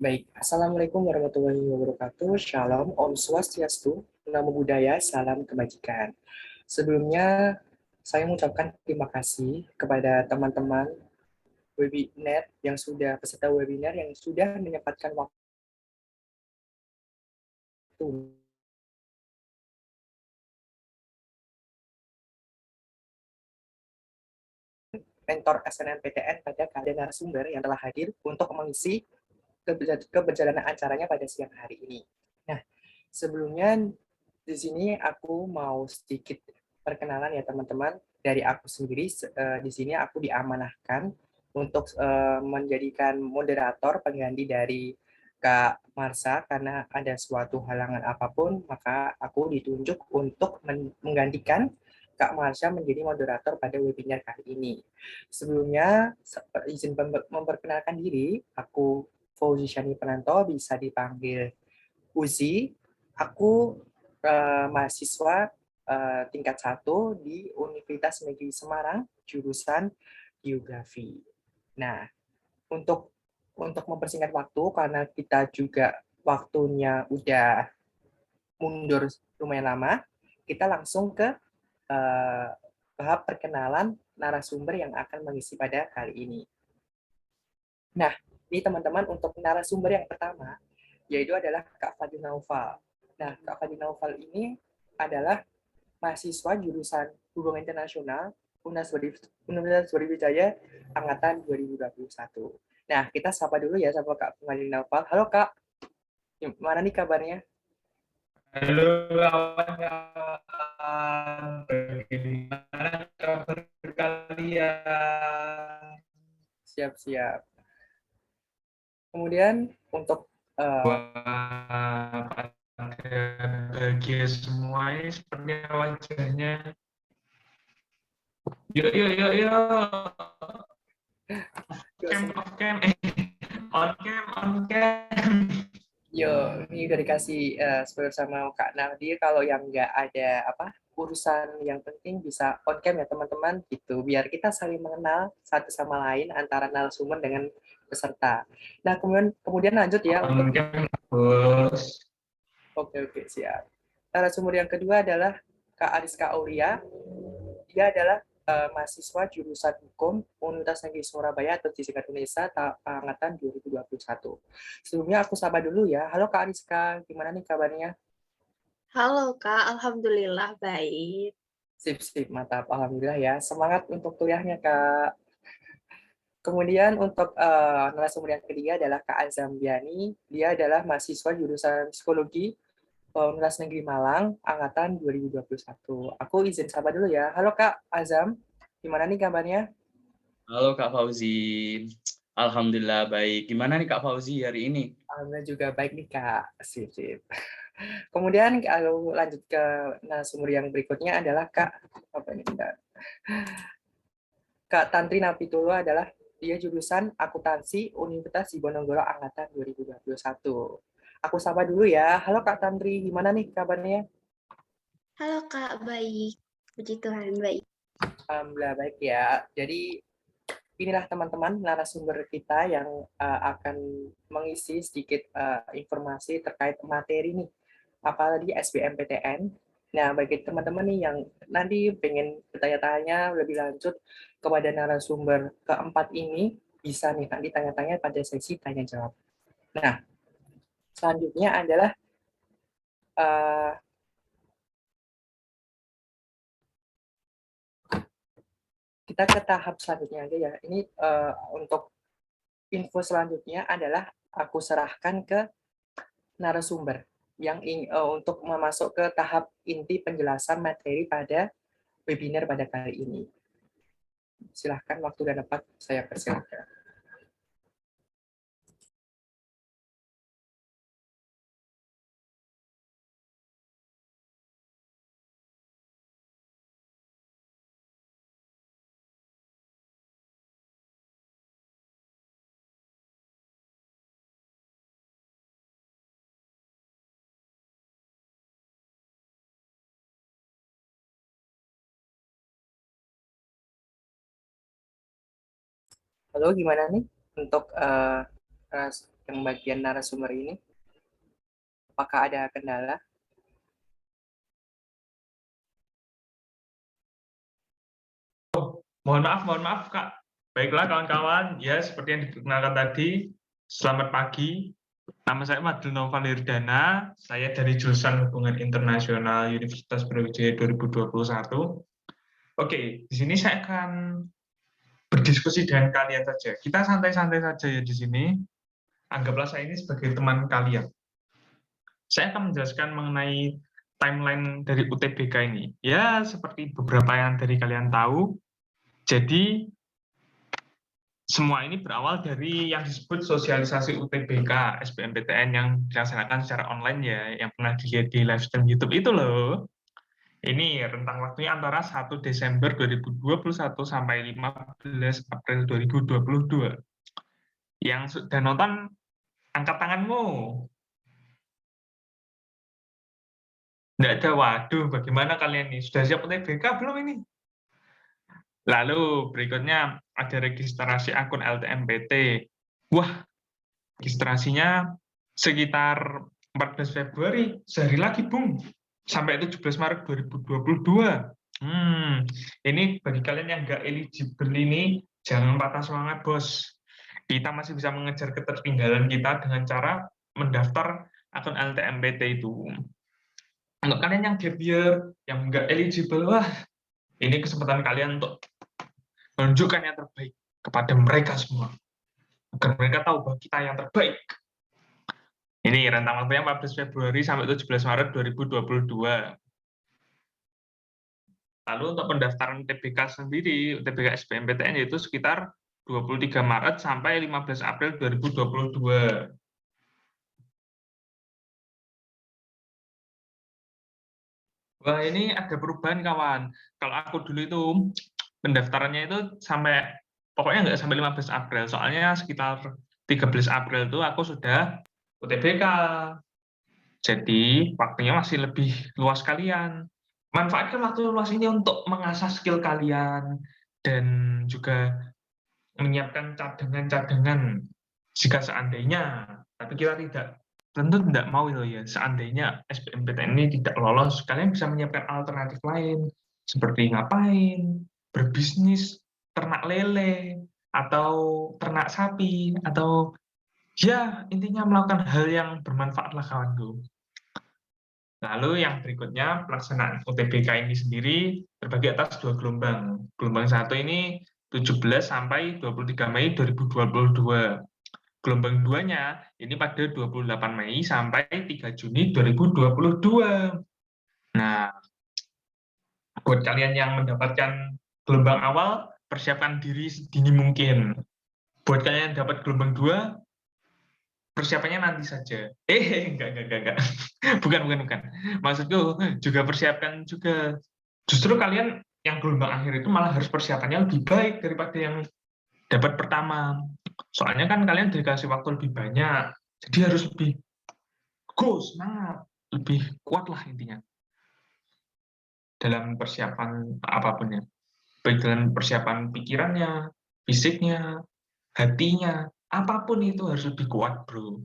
Baik, Assalamualaikum warahmatullahi wabarakatuh. Shalom, Om Swastiastu, Namo Buddhaya, Salam Kebajikan. Sebelumnya, saya mengucapkan terima kasih kepada teman-teman webinar yang sudah peserta webinar yang sudah menyempatkan waktu mentor SNMPTN pada keadaan narasumber yang telah hadir untuk mengisi keberjalanan acaranya pada siang hari ini. Nah, sebelumnya di sini aku mau sedikit perkenalan ya teman-teman. Dari aku sendiri, di sini aku diamanahkan untuk menjadikan moderator pengganti dari Kak Marsha karena ada suatu halangan apapun, maka aku ditunjuk untuk menggantikan Kak Marsha menjadi moderator pada webinar kali ini. Sebelumnya, izin memperkenalkan diri, aku Fauzi Syani Pranto, bisa dipanggil Uzi. Aku mahasiswa tingkat 1 di Universitas Negeri Semarang, jurusan Geografi. Nah, untuk mempersingkat waktu, karena kita juga waktunya udah mundur lumayan lama, kita langsung ke tahap perkenalan narasumber yang akan mengisi pada kali ini. Nah, ini teman-teman untuk narasumber yang pertama, yaitu adalah Kak Fadil Naufal. Nah, Kak Fadil Naufal ini adalah mahasiswa jurusan Hubungan Internasional Universitas Sriwijaya Angkatan 2021. Nah, kita sapa dulu ya sama Kak Fadil Naufal. Halo Kak, gimana nih kabarnya? Halo kawan-kawan, bagaimana kabar kalian? Siap-siap. Kemudian untuk Wah, pada bahagia semua ini seperti wajahnya. Yuk, yuk, yuk, yuk. Off cam, off cam, on cam, on cam. yo, ini udah dikasih spoiler sama Kak Nadir, kalau yang nggak ada apa urusan yang penting bisa on cam ya teman-teman gitu, biar kita saling mengenal satu sama lain antara narasumber dengan peserta. Nah, kemudian lanjut ya untuk On cam, bos. oke oke siap. Narasumber yang kedua adalah Kak Ariska Aulia. Dia adalah mahasiswa jurusan Hukum Universitas Negeri Surabaya atau disingkat Unesa angkatan 2021. Sebelumnya aku sapa dulu ya. Halo Kak Ariska, gimana nih kabarnya? Halo Kak, alhamdulillah baik. Sip, sip, mantap. Alhamdulillah ya. Semangat untuk kuliahnya, Kak. Kemudian untuk narasumber yang ketiga adalah Kak Azam Biani. Dia adalah mahasiswa jurusan Psikologi Universitas Negeri Malang, angkatan 2021. Aku izin sapa dulu ya. Halo Kak Azam, gimana nih kabarnya? Halo Kak Fauzi, Alhamdulillah baik. Gimana nih Kak Fauzi hari ini? Alhamdulillah juga baik nih Kak. Sip, sip. Kemudian kalau lanjut ke narasumber yang berikutnya adalah Kak, apa ini, Kak Tantri Napitulu adalah dia jurusan akuntansi Universitas Diponegoro angkatan 2021. Aku sapa dulu ya. Halo Kak Tantri, gimana nih kabarnya? Halo Kak, baik. Puji Tuhan, baik. Alhamdulillah baik ya. Jadi inilah teman-teman narasumber kita yang akan mengisi sedikit informasi terkait materi nih, apalagi SBMPTN. Nah, bagi teman-teman nih yang nanti pengen bertanya-tanya lebih lanjut kepada narasumber keempat ini, bisa nih nanti tanya-tanya pada sesi tanya jawab. Nah, selanjutnya adalah uh, kita ke tahap selanjutnya aja ya. Ini untuk info selanjutnya adalah aku serahkan ke narasumber yang untuk memasuk ke tahap inti penjelasan materi pada webinar pada kali ini. Silahkan waktu dan tempat saya persilahkan. Halo, gimana nih untuk yang bagian narasumber ini? Apakah ada kendala? Mohon maaf Kak. Baiklah kawan-kawan, ya seperti yang diperkenalkan tadi, selamat pagi. Nama saya Madil Nova Lirdana, saya dari jurusan Hubungan Internasional Universitas Brawijaya 2021. Oke, di sini saya akan berdiskusi dengan kalian saja. Kita santai-santai saja ya di sini. Anggaplah saya ini sebagai teman kalian. Saya akan menjelaskan mengenai timeline dari UTBK ini. Ya, seperti beberapa yang dari kalian tahu. Jadi, semua ini berawal dari yang disebut sosialisasi UTBK SBMPTN yang dilaksanakan secara online ya, yang pernah dilihat di live stream YouTube itu loh. Ini rentang waktunya antara 1 Desember 2021 sampai 15 April 2022. Yang sudah nonton, angkat tanganmu. Nggak ada, waduh, bagaimana kalian nih? Sudah siap UTBK belum ini? Lalu berikutnya ada registrasi akun LTMPT. Wah, registrasinya sekitar 14 Februari, sehari lagi, Bung. Sampai 17 Maret 2022. Ini bagi kalian yang nggak eligible ini, jangan patah semangat, bos. Kita masih bisa mengejar ketertinggalan kita dengan cara mendaftar akun LTMPT itu. Untuk kalian yang gap year, yang nggak eligible, wah, ini kesempatan kalian untuk menunjukkan yang terbaik kepada mereka semua. Agar mereka tahu bahwa kita yang terbaik. Ini rentang waktunya 14 Februari sampai 17 Maret 2022. Lalu untuk pendaftaran UTBK sendiri, UTBK SBMPTN yaitu sekitar 23 Maret sampai 15 April 2022. Wah, ini ada perubahan, kawan. Kalau aku dulu itu, pendaftarannya itu sampai, pokoknya nggak sampai 15 April, soalnya sekitar 13 April itu aku sudah UTBK. Jadi, waktunya masih lebih luas kalian. Manfaatkan waktu luas ini untuk mengasah skill kalian, dan juga menyiapkan cadangan-cadangan jika seandainya, tapi kita tentu tidak mau ya, seandainya SBMPTN ini tidak lolos, kalian bisa menyiapkan alternatif lain, seperti ngapain, berbisnis, ternak lele, atau ternak sapi, atau ya intinya melakukan hal yang bermanfaat lah kawanku. Lalu yang berikutnya, pelaksanaan UTBK ini sendiri terbagi atas 2 gelombang. Gelombang 1 ini 17 sampai 23 Mei 2022. Gelombang 2-nya ini pada 28 Mei sampai 3 Juni 2022. Nah, buat kalian yang mendapatkan gelombang awal, persiapkan diri sedini mungkin. Buat kalian yang dapat gelombang 2, persiapannya nanti saja. Enggak. Bukan. Maksudku juga persiapkan juga. Justru kalian yang gelombang akhir itu malah harus persiapannya lebih baik daripada yang dapat pertama. Soalnya kan kalian dikasih waktu lebih banyak, jadi harus lebih semangat, lebih kuat lah intinya dalam persiapan apapun ya. Baik dalam persiapan pikirannya, fisiknya, hatinya, apapun itu harus lebih kuat, bro.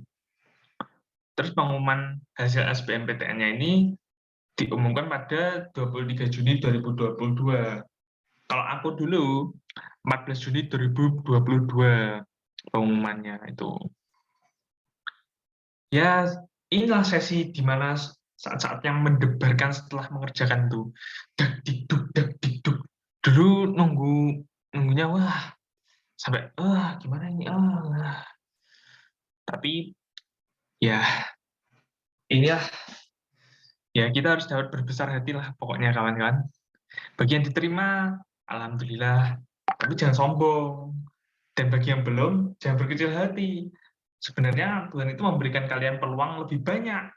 Terus pengumuman hasil SBMPTN-nya ini diumumkan pada 23 Juni 2022. Kalau aku dulu 14 Juni 2022 pengumumannya itu. Ya, inilah sesi di mana saat-saat yang mendebarkan setelah mengerjakan itu. Dak dikduk. Dulu nunggunya wah sampai gimana ini tapi ya inilah ya kita harus dapat berbesar hati lah pokoknya kawan-kawan. Bagi yang diterima, alhamdulillah. Tapi jangan sombong. Dan bagi yang belum, jangan berkecil hati. Sebenarnya Tuhan itu memberikan kalian peluang lebih banyak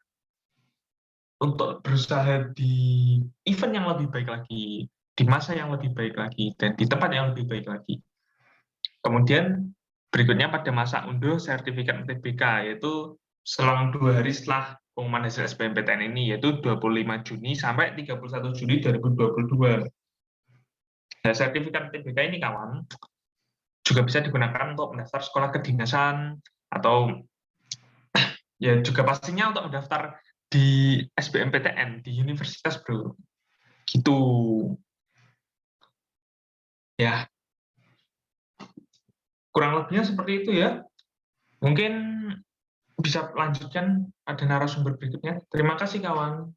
untuk berusaha di event yang lebih baik lagi, di masa yang lebih baik lagi, dan di tempat yang lebih baik lagi. Kemudian berikutnya pada masa unduh sertifikat UTBK, yaitu selang 2 hari setelah pengumuman hasil SBMPTN ini, yaitu 25 Juni sampai 31 Juli 2022. Nah, sertifikat UTBK ini kawan juga bisa digunakan untuk mendaftar sekolah kedinasan atau Ya juga pastinya untuk mendaftar di SBMPTN di universitas, Bro. Gitu. Ya, kurang lebihnya seperti itu ya. Mungkin bisa lanjutkan ada narasumber berikutnya. Terima kasih, kawan.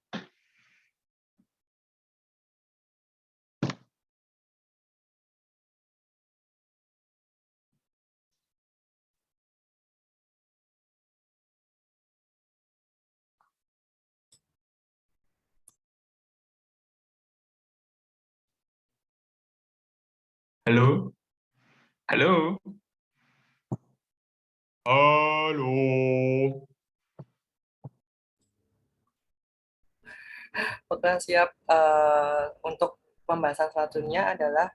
Halo? Halo? Halo? Oke, siap. Untuk pembahasan selanjutnya adalah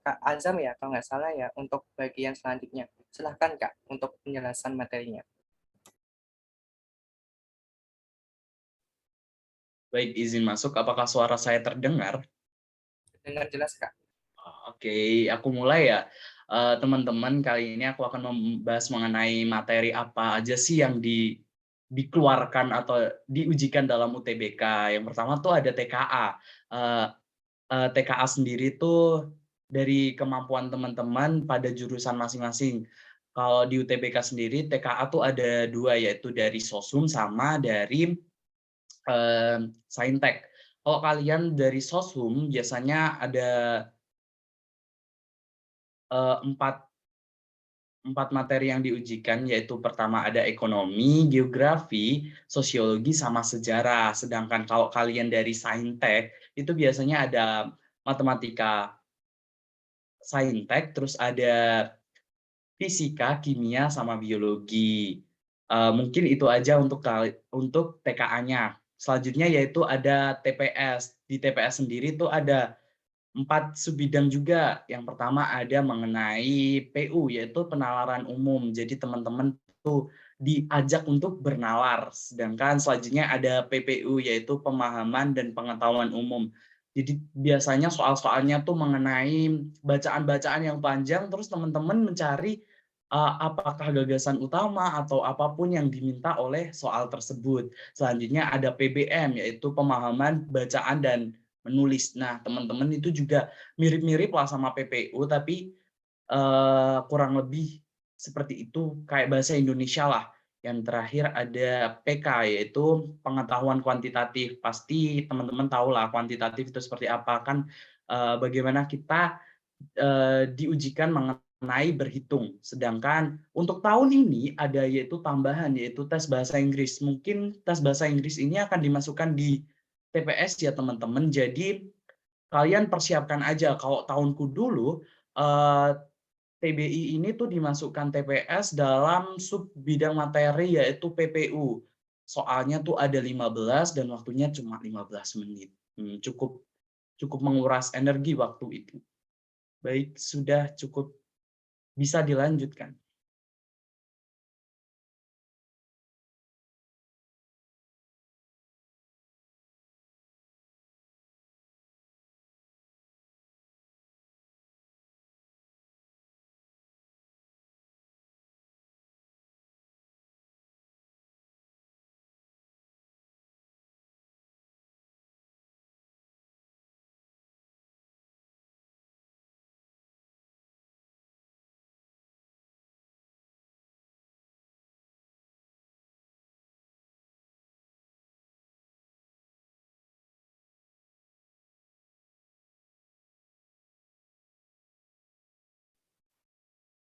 Kak Azam ya, kalau nggak salah ya, untuk bagian selanjutnya. Silahkan Kak, untuk penjelasan materinya. Baik, izin masuk. Apakah suara saya terdengar? Dengan jelas Kak. Oke, aku mulai ya. Teman-teman, kali ini aku akan membahas mengenai materi apa aja sih yang dikeluarkan atau diujikan dalam UTBK. Yang pertama tuh ada TKA. Eh, TKA sendiri tuh dari kemampuan teman-teman pada jurusan masing-masing. Kalau di UTBK sendiri, TKA tuh ada dua, yaitu dari Sosum sama dari Saintek. Kalau kalian dari Sosum, biasanya ada empat materi yang diujikan, yaitu pertama ada ekonomi, geografi, sosiologi, sama sejarah. Sedangkan kalau kalian dari Saintek, itu biasanya ada matematika Saintek, terus ada fisika, kimia, sama biologi. Mungkin itu aja untuk TKA-nya. Selanjutnya yaitu ada TPS. Di TPS sendiri tuh ada 4 subbidang juga. Yang pertama ada mengenai PU, yaitu penalaran umum. Jadi teman-teman tuh diajak untuk bernalar. Sedangkan selanjutnya ada PPU, yaitu pemahaman dan pengetahuan umum. Jadi biasanya soal-soalnya tuh mengenai bacaan-bacaan yang panjang, terus teman-teman mencari apakah gagasan utama atau apapun yang diminta oleh soal tersebut. Selanjutnya ada PBM, yaitu pemahaman bacaan dan menulis. Nah, teman-teman itu juga mirip-mirip lah sama PPU, tapi kurang lebih seperti itu, kayak bahasa Indonesia lah. Yang terakhir ada PK, yaitu pengetahuan kuantitatif. Pasti teman-teman tahu lah kuantitatif itu seperti apa, kan bagaimana kita diujikan mengenai berhitung. Sedangkan untuk tahun ini ada yaitu tambahan, yaitu tes bahasa Inggris. Mungkin tes bahasa Inggris ini akan dimasukkan di TPS ya teman-teman. Jadi kalian persiapkan aja. Kalau tahunku dulu TBI ini tuh dimasukkan TPS dalam sub bidang materi yaitu PPU. Soalnya tuh ada 15 dan waktunya cuma 15 menit. Cukup cukup menguras energi waktu itu. Baik, sudah cukup bisa dilanjutkan.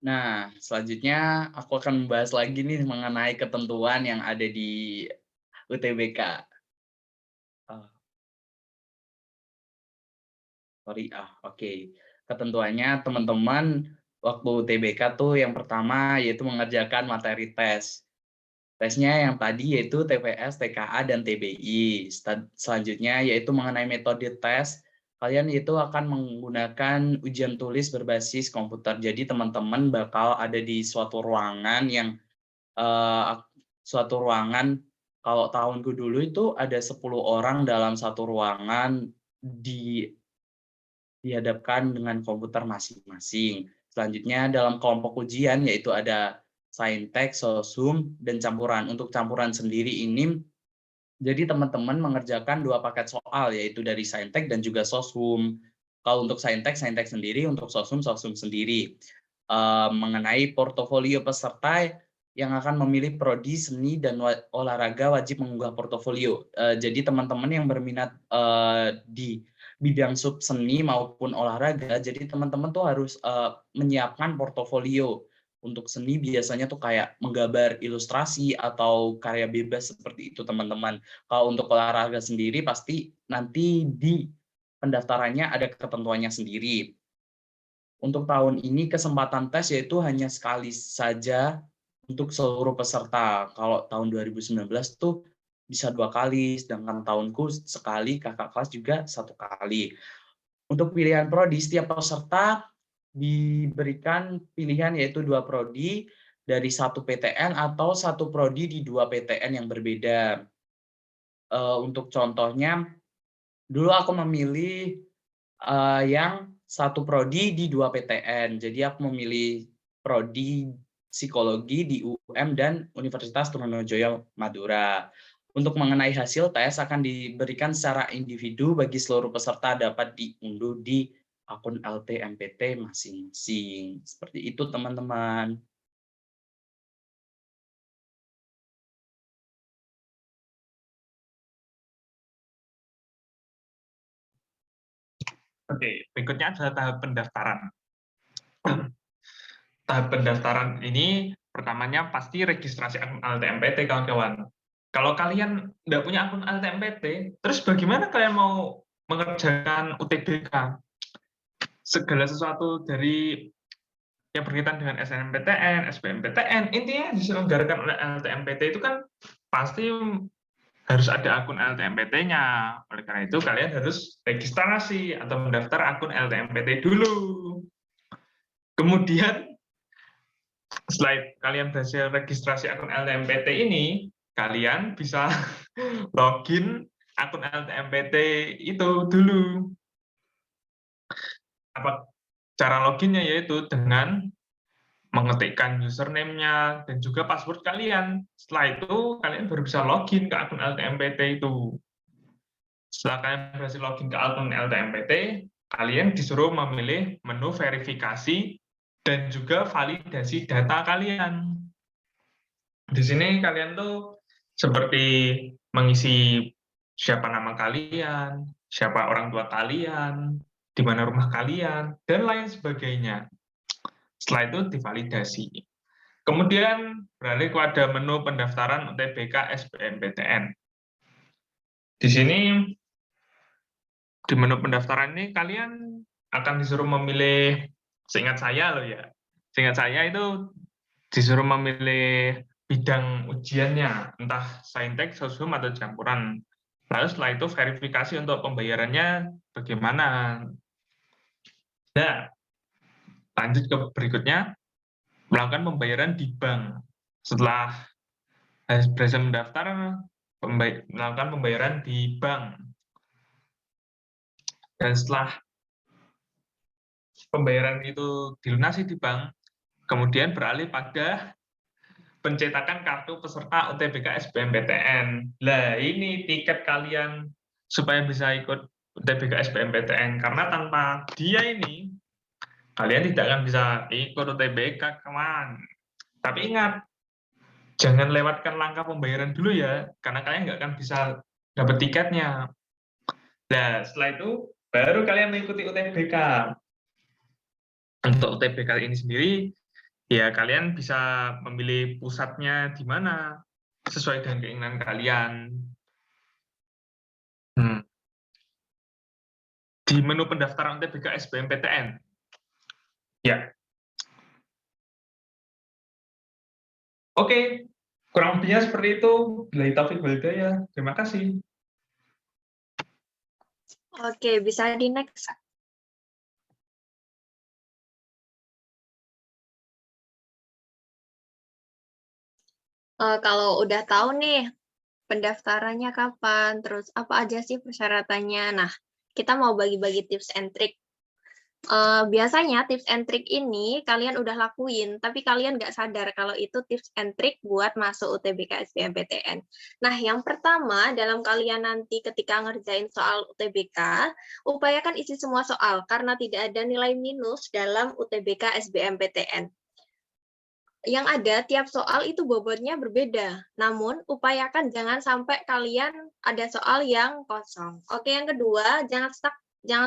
Nah, selanjutnya aku akan membahas lagi nih mengenai ketentuan yang ada di UTBK. Oke. Ketentuannya teman-teman waktu UTBK tuh yang pertama yaitu mengerjakan materi tes. Tesnya yang tadi yaitu TPS, TKA, dan TBI. Selanjutnya yaitu mengenai metode tes. Kalian itu akan menggunakan ujian tulis berbasis komputer. Jadi teman-teman bakal ada di suatu ruangan yang suatu ruangan, kalau tahunku dulu itu ada 10 orang dalam satu ruangan dihadapkan dengan komputer masing-masing. Selanjutnya dalam kelompok ujian yaitu ada Saintek, Sosum, dan campuran. Untuk campuran sendiri ini, jadi teman-teman mengerjakan 2 paket soal, yaitu dari Saintek dan juga Sosum. Kalau untuk Saintek, Saintek sendiri, untuk Sosum, Sosum sendiri. Mengenai portofolio peserta yang akan memilih prodi seni dan olahraga wajib mengunggah portofolio. Jadi teman-teman yang berminat di bidang sub seni maupun olahraga, jadi teman-teman tuh harus menyiapkan portofolio. Untuk seni biasanya tuh kayak menggambar ilustrasi atau karya bebas seperti itu teman-teman. Kalau untuk olahraga sendiri pasti nanti di pendaftarannya ada ketentuannya sendiri. Untuk tahun ini kesempatan tes yaitu hanya sekali saja untuk seluruh peserta. Kalau tahun 2019 tuh bisa 2 kali, sedangkan tahunku sekali, kakak kelas juga 1 kali. Untuk pilihan prodi, setiap peserta diberikan pilihan yaitu 2 prodi dari 1 PTN atau 1 prodi di 2 PTN yang berbeda. Untuk contohnya, dulu aku memilih yang 1 prodi di 2 PTN. Jadi aku memilih prodi psikologi di UM dan Universitas Trunojoyo Madura. Untuk mengenai hasil tes akan diberikan secara individu bagi seluruh peserta dapat diunduh di akun LTMPT masing-masing. Seperti itu teman-teman. Oke, berikutnya adalah tahap pendaftaran. Tahap pendaftaran ini pertamanya pasti registrasi akun LTMPT, kawan-kawan. Kalau kalian nggak punya akun LTMPT, terus bagaimana kalian mau mengerjakan UTBK? Segala sesuatu dari yang berkaitan dengan SNMPTN, SBMPTN, intinya diselenggarakan oleh LTMPT itu kan pasti harus ada akun LTMPT-nya. Oleh karena itu, kalian harus registrasi atau mendaftar akun LTMPT dulu. Kemudian, setelah kalian berhasil registrasi akun LTMPT ini, kalian bisa login akun LTMPT itu dulu. Apa cara loginnya? Yaitu dengan mengetikkan username-nya dan juga password kalian. Setelah itu, kalian baru bisa login ke akun LTMPT itu. Setelah kalian berhasil login ke akun LTMPT, kalian disuruh memilih menu verifikasi dan juga validasi data kalian. Di sini kalian tuh seperti mengisi siapa nama kalian, siapa orang tua kalian, di mana rumah kalian, dan lain sebagainya. Setelah itu divalidasi. Kemudian beralih kepada menu pendaftaran UTBK SBMPTN. Di sini, di menu pendaftaran ini kalian akan disuruh memilih, seingat saya loh ya, seingat saya itu disuruh memilih bidang ujiannya, entah saintek, sosum, atau campuran. Lalu setelah itu verifikasi untuk pembayarannya bagaimana. Nah, lanjut ke berikutnya, melakukan pembayaran di bank. Setelah berhasil mendaftar, melakukan pembayaran di bank. Dan setelah pembayaran itu dilunasi di bank, kemudian beralih pada pencetakan kartu peserta UTBK SBMPTN. Nah, ini tiket kalian supaya bisa ikut UTBK SBMPTN. Karena tanpa dia ini, kalian tidak akan bisa ikut UTBK, kawan. Tapi ingat, jangan lewatkan langkah pembayaran dulu ya, karena kalian nggak akan bisa dapat tiketnya. Nah, setelah itu, baru kalian mengikuti UTBK. Untuk UTBK ini sendiri, ya kalian bisa memilih pusatnya di mana sesuai dengan keinginan kalian. Di menu pendaftaran UTBK SBMPTN. Ya. Oke, kurang lebihnya seperti itu. Billahi taufiq wal hidayah. Terima kasih. Oke, bisa di next. Kalau udah tahu nih pendaftarannya kapan, terus apa aja sih persyaratannya. Nah, kita mau bagi-bagi tips and trick biasanya tips and trick ini kalian udah lakuin, tapi kalian nggak sadar kalau itu tips and trick buat masuk UTBK SBMPTN. Nah, yang pertama, dalam kalian nanti ketika ngerjain soal UTBK, upayakan isi semua soal, karena tidak ada nilai minus dalam UTBK SBMPTN. Yang ada, tiap soal itu bobotnya berbeda. Namun, upayakan jangan sampai kalian ada soal yang kosong. Oke, yang kedua, jangan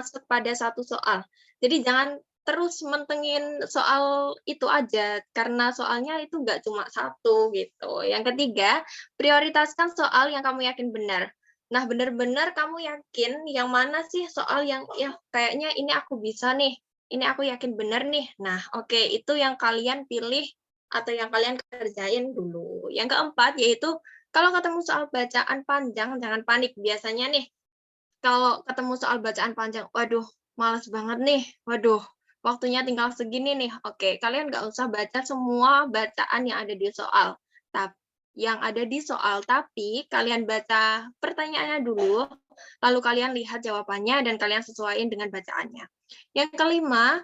stuck pada satu soal. Jadi jangan terus mentengin soal itu aja, karena soalnya itu nggak cuma satu gitu. Yang ketiga, prioritaskan soal yang kamu yakin benar. Nah, benar-benar kamu yakin yang mana sih soal yang ya kayaknya ini aku bisa nih, ini aku yakin benar nih. Nah, oke, itu yang kalian pilih atau yang kalian kerjain dulu. Yang keempat, yaitu kalau ketemu soal bacaan panjang, jangan panik. Biasanya nih, kalau ketemu soal bacaan panjang, waduh, males banget nih, waduh, waktunya tinggal segini nih. Oke, kalian nggak usah baca semua bacaan yang ada di soal. Tapi kalian baca pertanyaannya dulu, lalu kalian lihat jawabannya dan kalian sesuaikan dengan bacaannya. Yang kelima,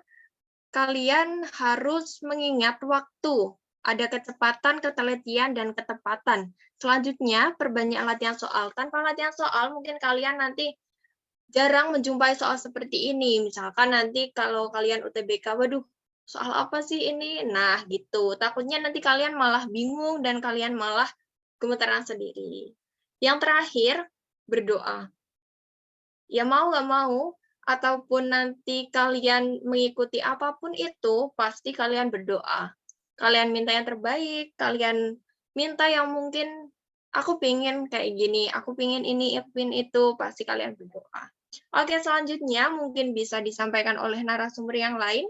kalian harus mengingat waktu. Ada kecepatan, ketelitian, dan ketepatan. Selanjutnya, perbanyak latihan soal. Tanpa latihan soal, mungkin kalian nanti jarang menjumpai soal seperti ini. Misalkan nanti kalau kalian UTBK, waduh, soal apa sih ini? Nah, gitu. Takutnya nanti kalian malah bingung dan kalian malah gemeteran sendiri. Yang terakhir, berdoa. Ya mau nggak mau, ataupun nanti kalian mengikuti apapun itu, pasti kalian berdoa. Kalian minta yang terbaik, kalian minta yang mungkin aku pengen kayak gini, aku pengen ini, aku pengen itu, pasti kalian berdoa. Oke, selanjutnya mungkin bisa disampaikan oleh narasumber yang lain.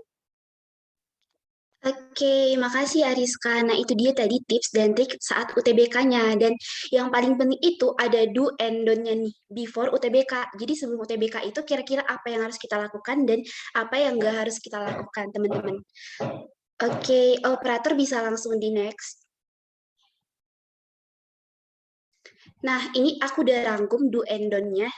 Oke, makasih Ariska. Nah, itu dia tadi tips dan trik saat UTBK-nya. Dan yang paling penting itu ada do and don't-nya nih, before UTBK. Jadi sebelum UTBK itu kira-kira apa yang harus kita lakukan dan apa yang nggak harus kita lakukan, teman-teman. Oke, operator bisa langsung di next. Nah, ini aku udah rangkum do and don't-nya.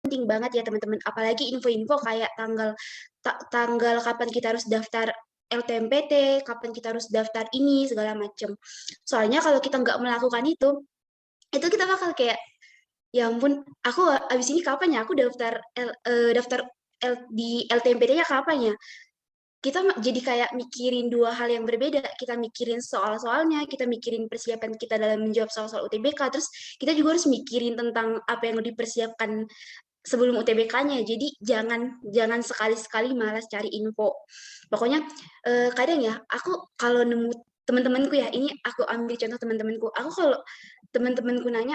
Penting banget ya teman-teman, apalagi info-info kayak tanggal kapan kita harus daftar LTMPT, kapan kita harus daftar ini, segala macam. Soalnya kalau kita nggak melakukan itu kita bakal kayak, ya ampun, aku abis ini kapan ya, aku daftar di LTMPT-nya kapan ya? Kita jadi kayak mikirin dua hal yang berbeda. Kita mikirin soal-soalnya, kita mikirin persiapan kita dalam menjawab soal-soal UTBK, terus kita juga harus mikirin tentang apa yang dipersiapkan sebelum UTBK-nya. Jadi jangan sekali-sekali malas cari info. Pokoknya kadang ya, aku kalau nemu teman-temanku ya, ini aku ambil contoh teman-temanku. Aku kalau teman-temanku nanya,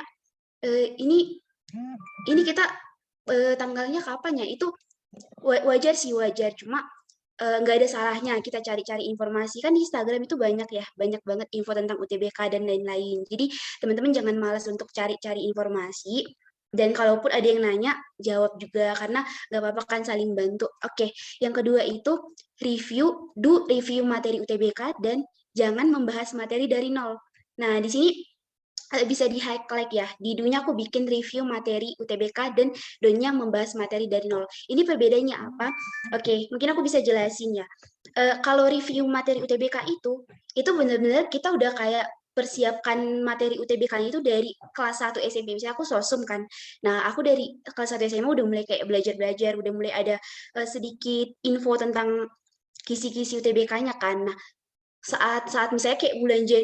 ini kita tanggalnya kapan ya? Itu wajar sih, wajar. Cuma nggak ada salahnya kita cari-cari informasi. Kan di Instagram itu banyak ya, banyak banget info tentang UTBK dan lain-lain. Jadi teman-teman jangan malas untuk cari-cari informasi. Dan kalaupun ada yang nanya, jawab juga, karena nggak apa-apa kan, saling bantu. Oke, yang kedua itu review materi UTBK, dan jangan membahas materi dari nol. Nah, di sini bisa di highlight ya, di do-nya aku bikin review materi UTBK dan do-nya membahas materi dari nol. Ini perbedaannya apa? Oke, mungkin aku bisa jelasin ya. Kalau review materi UTBK itu benar-benar kita udah kayak persiapkan materi UTBK itu dari kelas 1 SMP. Misalnya aku sosum kan. Nah, aku dari kelas 1 SMA udah mulai kayak belajar-belajar, udah mulai ada sedikit info tentang kisi-kisi UTBK-nya kan. Nah, saat misalnya kayak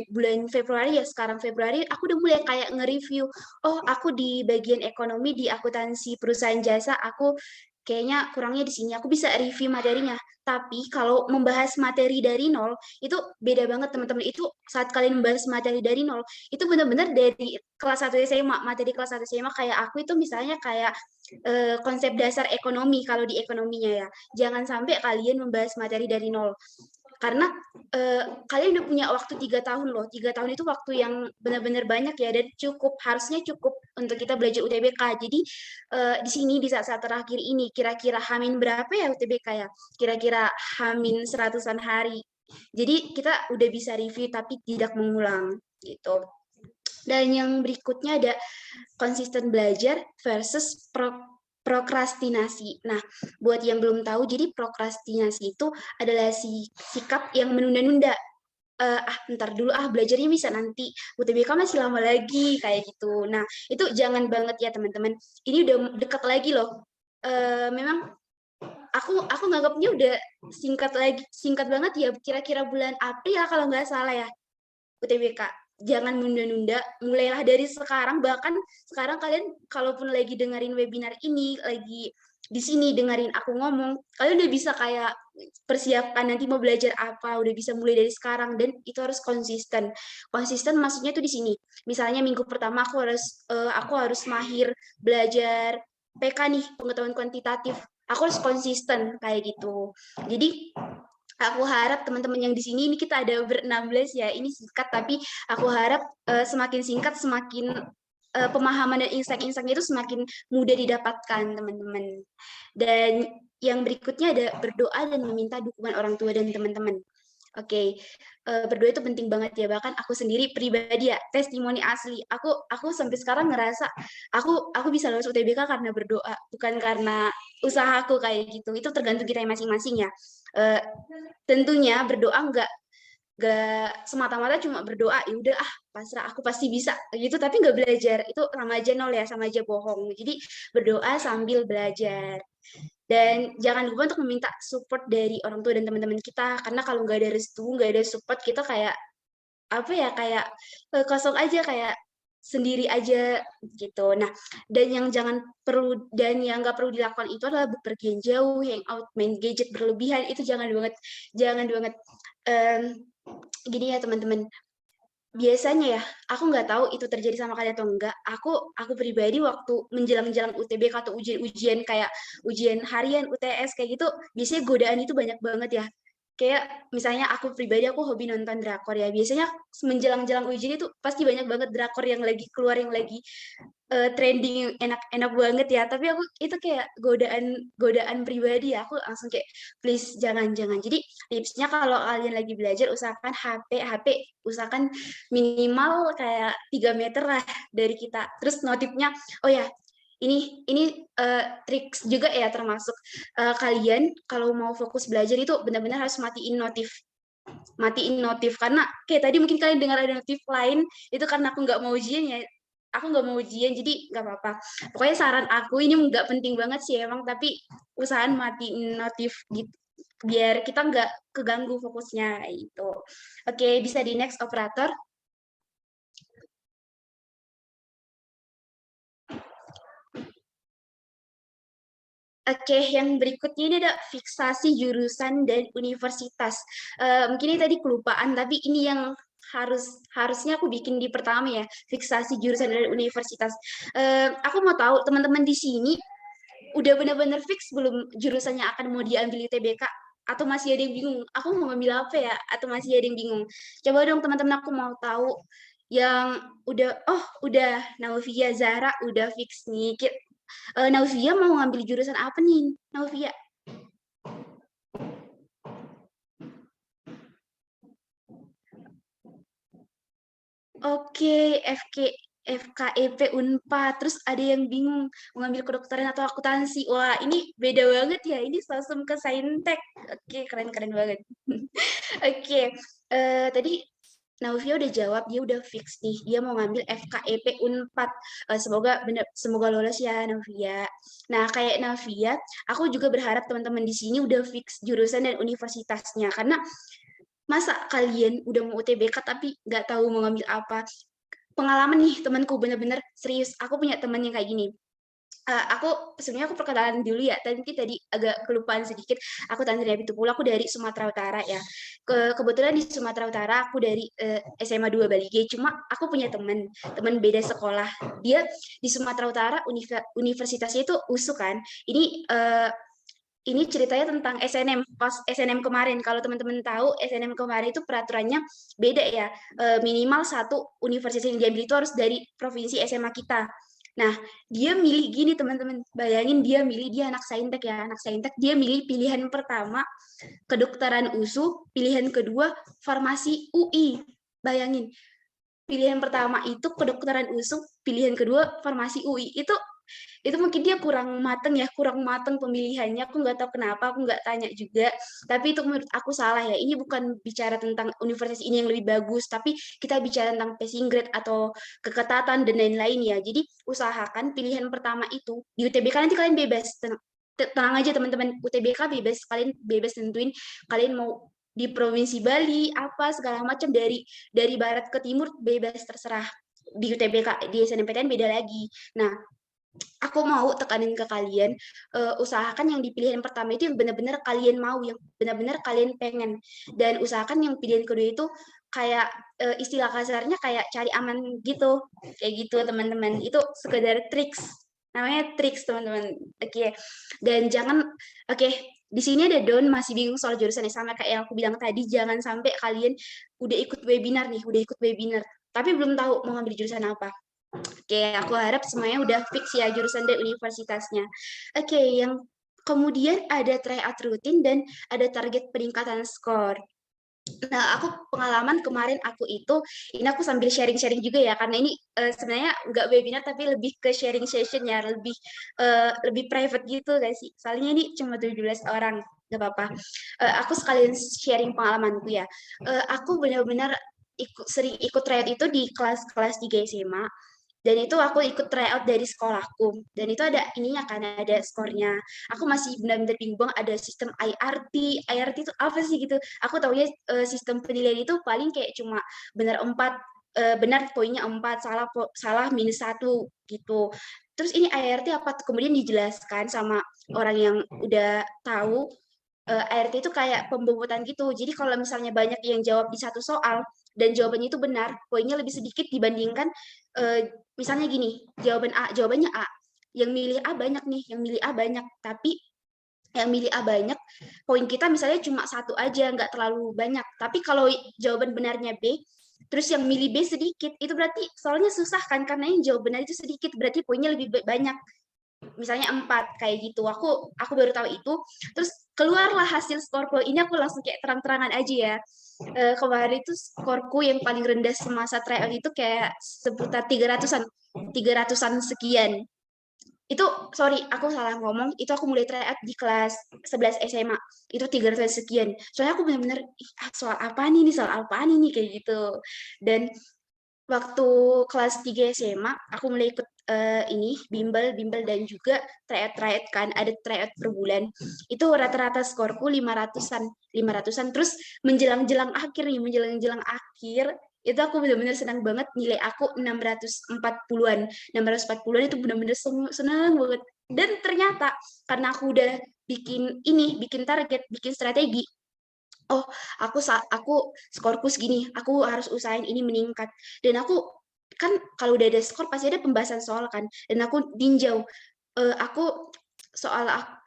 bulan Februari ya, sekarang Februari aku udah mulai kayak nge-review, oh aku di bagian ekonomi di akuntansi perusahaan jasa aku kayaknya kurangnya di sini, aku bisa review materinya. Tapi kalau membahas materi dari nol itu beda banget teman-teman. Itu saat kalian membahas materi dari nol itu benar-benar dari kelas 1 SMA, materi kelas 1 SMA. Kayak aku itu misalnya kayak konsep dasar ekonomi kalau di ekonominya ya. Jangan sampai kalian membahas materi dari nol. karena kalian udah punya waktu 3 tahun loh. 3 tahun itu waktu yang benar-benar banyak ya, dan harusnya cukup untuk kita belajar UTBK. Jadi di sini di saat-saat terakhir ini kira-kira hamin berapa ya UTBK ya? Kira-kira hamin 100-an hari. Jadi kita udah bisa review tapi tidak mengulang gitu. Dan yang berikutnya ada konsisten belajar versus prokrastinasi. Nah, buat yang belum tahu, jadi prokrastinasi itu adalah sikap yang menunda-nunda. Ntar dulu belajarnya bisa nanti, UTBK masih lama lagi, kayak gitu. Nah, itu jangan banget ya teman-teman. Ini udah dekat lagi loh. Memang aku nganggapnya udah singkat banget ya, kira-kira bulan April kalau nggak salah ya UTBK. Jangan menunda-nunda, mulailah dari sekarang. Bahkan sekarang kalian kalaupun lagi dengerin webinar ini, lagi di sini dengerin aku ngomong, kalian udah bisa kayak persiapkan nanti mau belajar apa, udah bisa mulai dari sekarang. Dan itu harus konsisten. Konsisten maksudnya tuh di sini. Misalnya minggu pertama aku harus mahir belajar PK nih, pengetahuan kuantitatif. Aku harus konsisten kayak gitu. Jadi aku harap teman-teman yang di sini, ini kita ada ber-16 ya, ini singkat, tapi aku harap semakin singkat, semakin pemahaman dan insight-insight-nya itu semakin mudah didapatkan, teman-teman. Dan yang berikutnya ada berdoa dan meminta dukungan orang tua dan teman-teman. Oke, berdoa itu penting banget ya. Bahkan aku sendiri pribadi ya, testimoni asli. Aku sampai sekarang ngerasa aku bisa lulus UTBK karena berdoa, bukan karena usahaku kayak gitu. Itu tergantung kita masing-masing ya. Tentunya berdoa nggak semata-mata cuma berdoa, ya udah pasrah aku pasti bisa gitu, tapi nggak belajar, itu sama aja nol ya, sama aja bohong. Jadi berdoa sambil belajar. Dan jangan lupa untuk meminta support dari orang tua dan teman-teman kita, karena kalau nggak ada restu, nggak ada support, kita kayak apa ya, kayak kosong aja, kayak sendiri aja gitu. Nah, dan yang nggak perlu dilakukan itu adalah bepergian jauh, hangout, main gadget berlebihan, itu jangan banget. Gini ya teman-teman, biasanya ya, aku nggak tahu itu terjadi sama kalian atau enggak. Aku pribadi waktu menjelang UTBK atau ujian kayak ujian harian, UTS kayak gitu, biasanya godaan itu banyak banget ya. Kayak misalnya aku pribadi, aku hobi nonton drakor ya. Biasanya menjelang ujian itu pasti banyak banget drakor yang lagi keluar, yang lagi trending, enak-enak banget ya. Tapi aku itu kayak godaan pribadi ya. Aku langsung kayak please jangan. Jadi tipsnya kalau kalian lagi belajar, usahakan HP usahakan minimal kayak 3 meter lah dari kita. Terus notifnya, oh ya, ini trik juga ya, termasuk kalian kalau mau fokus belajar itu benar-benar harus matiin notif, karena kayak tadi mungkin kalian dengar ada notif lain, itu karena aku nggak mau ujian, jadi nggak apa-apa. Pokoknya saran aku, ini nggak penting banget sih emang, tapi usahain matiin notif gitu, biar kita nggak keganggu fokusnya itu. Oke, bisa di next operator. Oke, yang berikutnya ini ada fiksasi jurusan dan universitas. Mungkin ini tadi kelupaan, tapi ini yang harusnya aku bikin di pertama ya, fiksasi jurusan dan universitas. Aku mau tahu teman-teman di sini udah benar-benar fix belum jurusannya akan mau diambil UTBK, atau masih ada yang bingung? Aku mau ngambil apa ya? Atau masih ada yang bingung? Coba dong teman-teman, aku mau tahu yang udah Naufia, Zahra udah fix nih. Naufia mau ngambil jurusan apa nih, Naufia? Oke, FKEP Unpad. Terus ada yang bingung mau ngambil kedokteran atau akuntansi. Wah, ini beda banget ya. Ini langsung ke Saintek. Oke, keren banget. Oke, tadi Naufia udah jawab, dia udah fix nih, dia mau ngambil FKEP Unpad. Semoga lolos ya Naufia. Nah, kayak Naufia, aku juga berharap teman-teman di sini udah fix jurusan dan universitasnya, karena masa kalian udah mau UTBK tapi nggak tahu mau ngambil apa. Pengalaman nih temanku, bener-bener serius, aku punya teman yang kayak gini. Sebenarnya aku perkenalan dulu ya, tapi tadi agak kelupaan sedikit. Aku Tanzania Pitupulu, aku dari Sumatera Utara ya. Kebetulan di Sumatera Utara aku dari SMA 2 Bali G. Cuma aku punya teman beda sekolah. Dia di Sumatera Utara, universitasnya itu USU kan. ini ceritanya tentang SNM, pas SNM kemarin. Kalau teman-teman tahu, SNM kemarin itu peraturannya beda ya. Minimal satu universitas yang diambil itu harus dari provinsi SMA kita. Nah, dia milih gini teman-teman. Bayangin dia anak saintek ya, anak saintek. Dia milih pilihan pertama kedokteran USU, pilihan kedua farmasi UI. Bayangin, pilihan pertama itu kedokteran USU, pilihan kedua farmasi UI. Itu mungkin dia kurang mateng pemilihannya. Aku nggak tahu kenapa, aku nggak tanya juga. Tapi itu menurut aku salah ya. Ini bukan bicara tentang universitas ini yang lebih bagus, tapi kita bicara tentang passing grade atau keketatan dan lain-lain ya. Jadi usahakan pilihan pertama itu di UTBK nanti kalian bebas. Tenang aja teman-teman, UTBK bebas, kalian bebas tentuin kalian mau di provinsi Bali apa segala macam, dari barat ke timur bebas, terserah. Di UTBK, di SNMPTN beda lagi. Nah, aku mau tekanin ke kalian, usahakan yang di pilihan pertama itu yang benar-benar kalian mau, yang benar-benar kalian pengen, dan usahakan yang pilihan kedua itu kayak istilah kasarnya kayak cari aman gitu, kayak gitu teman-teman. Itu sekedar triks, namanya triks teman-teman. Oke. Dan jangan, oke, di sini ada Don masih bingung soal jurusannya, sama kayak yang aku bilang tadi. Jangan sampai kalian udah ikut webinar tapi belum tahu mau ngambil jurusan apa. Oke, aku harap semuanya udah fix ya jurusan dan universitasnya. Oke, yang kemudian ada tryout rutin dan ada target peningkatan skor. Nah, aku pengalaman kemarin ini aku sambil sharing-sharing juga ya, karena ini sebenarnya nggak webinar tapi lebih ke sharing session ya, lebih private gitu guys sih. Soalnya ini cuma 17 orang, nggak apa-apa. Aku sekalian sharing pengalamanku ya. Aku benar-benar sering ikut tryout itu di kelas 3 SMA. Dan itu aku ikut tryout dari sekolahku. Dan itu ada ininya kan, ada skornya. Aku masih benar-benar bingung, ada sistem IRT. IRT itu apa sih gitu. Aku taunya sistem penilaian itu paling kayak cuma benar 4, benar poinnya 4, salah -1 gitu. Terus ini IRT apa? Kemudian dijelaskan sama orang yang udah tahu. IRT itu kayak pembobotan gitu. Jadi kalau misalnya banyak yang jawab di satu soal dan jawabannya itu benar, poinnya lebih sedikit dibandingkan misalnya gini, jawabannya A. Yang milih A banyak nih, tapi yang milih A banyak, poin kita misalnya cuma 1 aja, nggak terlalu banyak. Tapi kalau jawaban benarnya B, terus yang milih B sedikit, itu berarti soalnya susah kan, karena yang jawab benar itu sedikit, berarti poinnya lebih banyak. Misalnya 4 kayak gitu. Aku baru tahu itu. Terus keluarlah hasil skorku. Ini aku langsung kayak terang-terangan aja ya. Kemarin itu skorku yang paling rendah semasa tryout itu kayak seputar 300-an sekian. Itu sorry, aku salah ngomong. Itu aku mulai tryout di kelas 11 SMA. Itu 300 sekian. Soalnya aku benar-benar soal apaan ini kayak gitu. Dan waktu kelas 3 SMA, aku mulai ikut ini bimbel dan juga tryout kan, ada tryout per bulan. Itu rata-rata skorku 500-an. Terus menjelang akhir, itu aku benar-benar senang banget, nilai aku 640-an. 640-an itu benar-benar senang banget. Dan ternyata karena aku udah bikin target, bikin strategi, oh aku skorku segini, aku harus usahain ini meningkat. Dan aku kan kalau udah ada skor pasti ada pembahasan soal kan, dan aku tinjau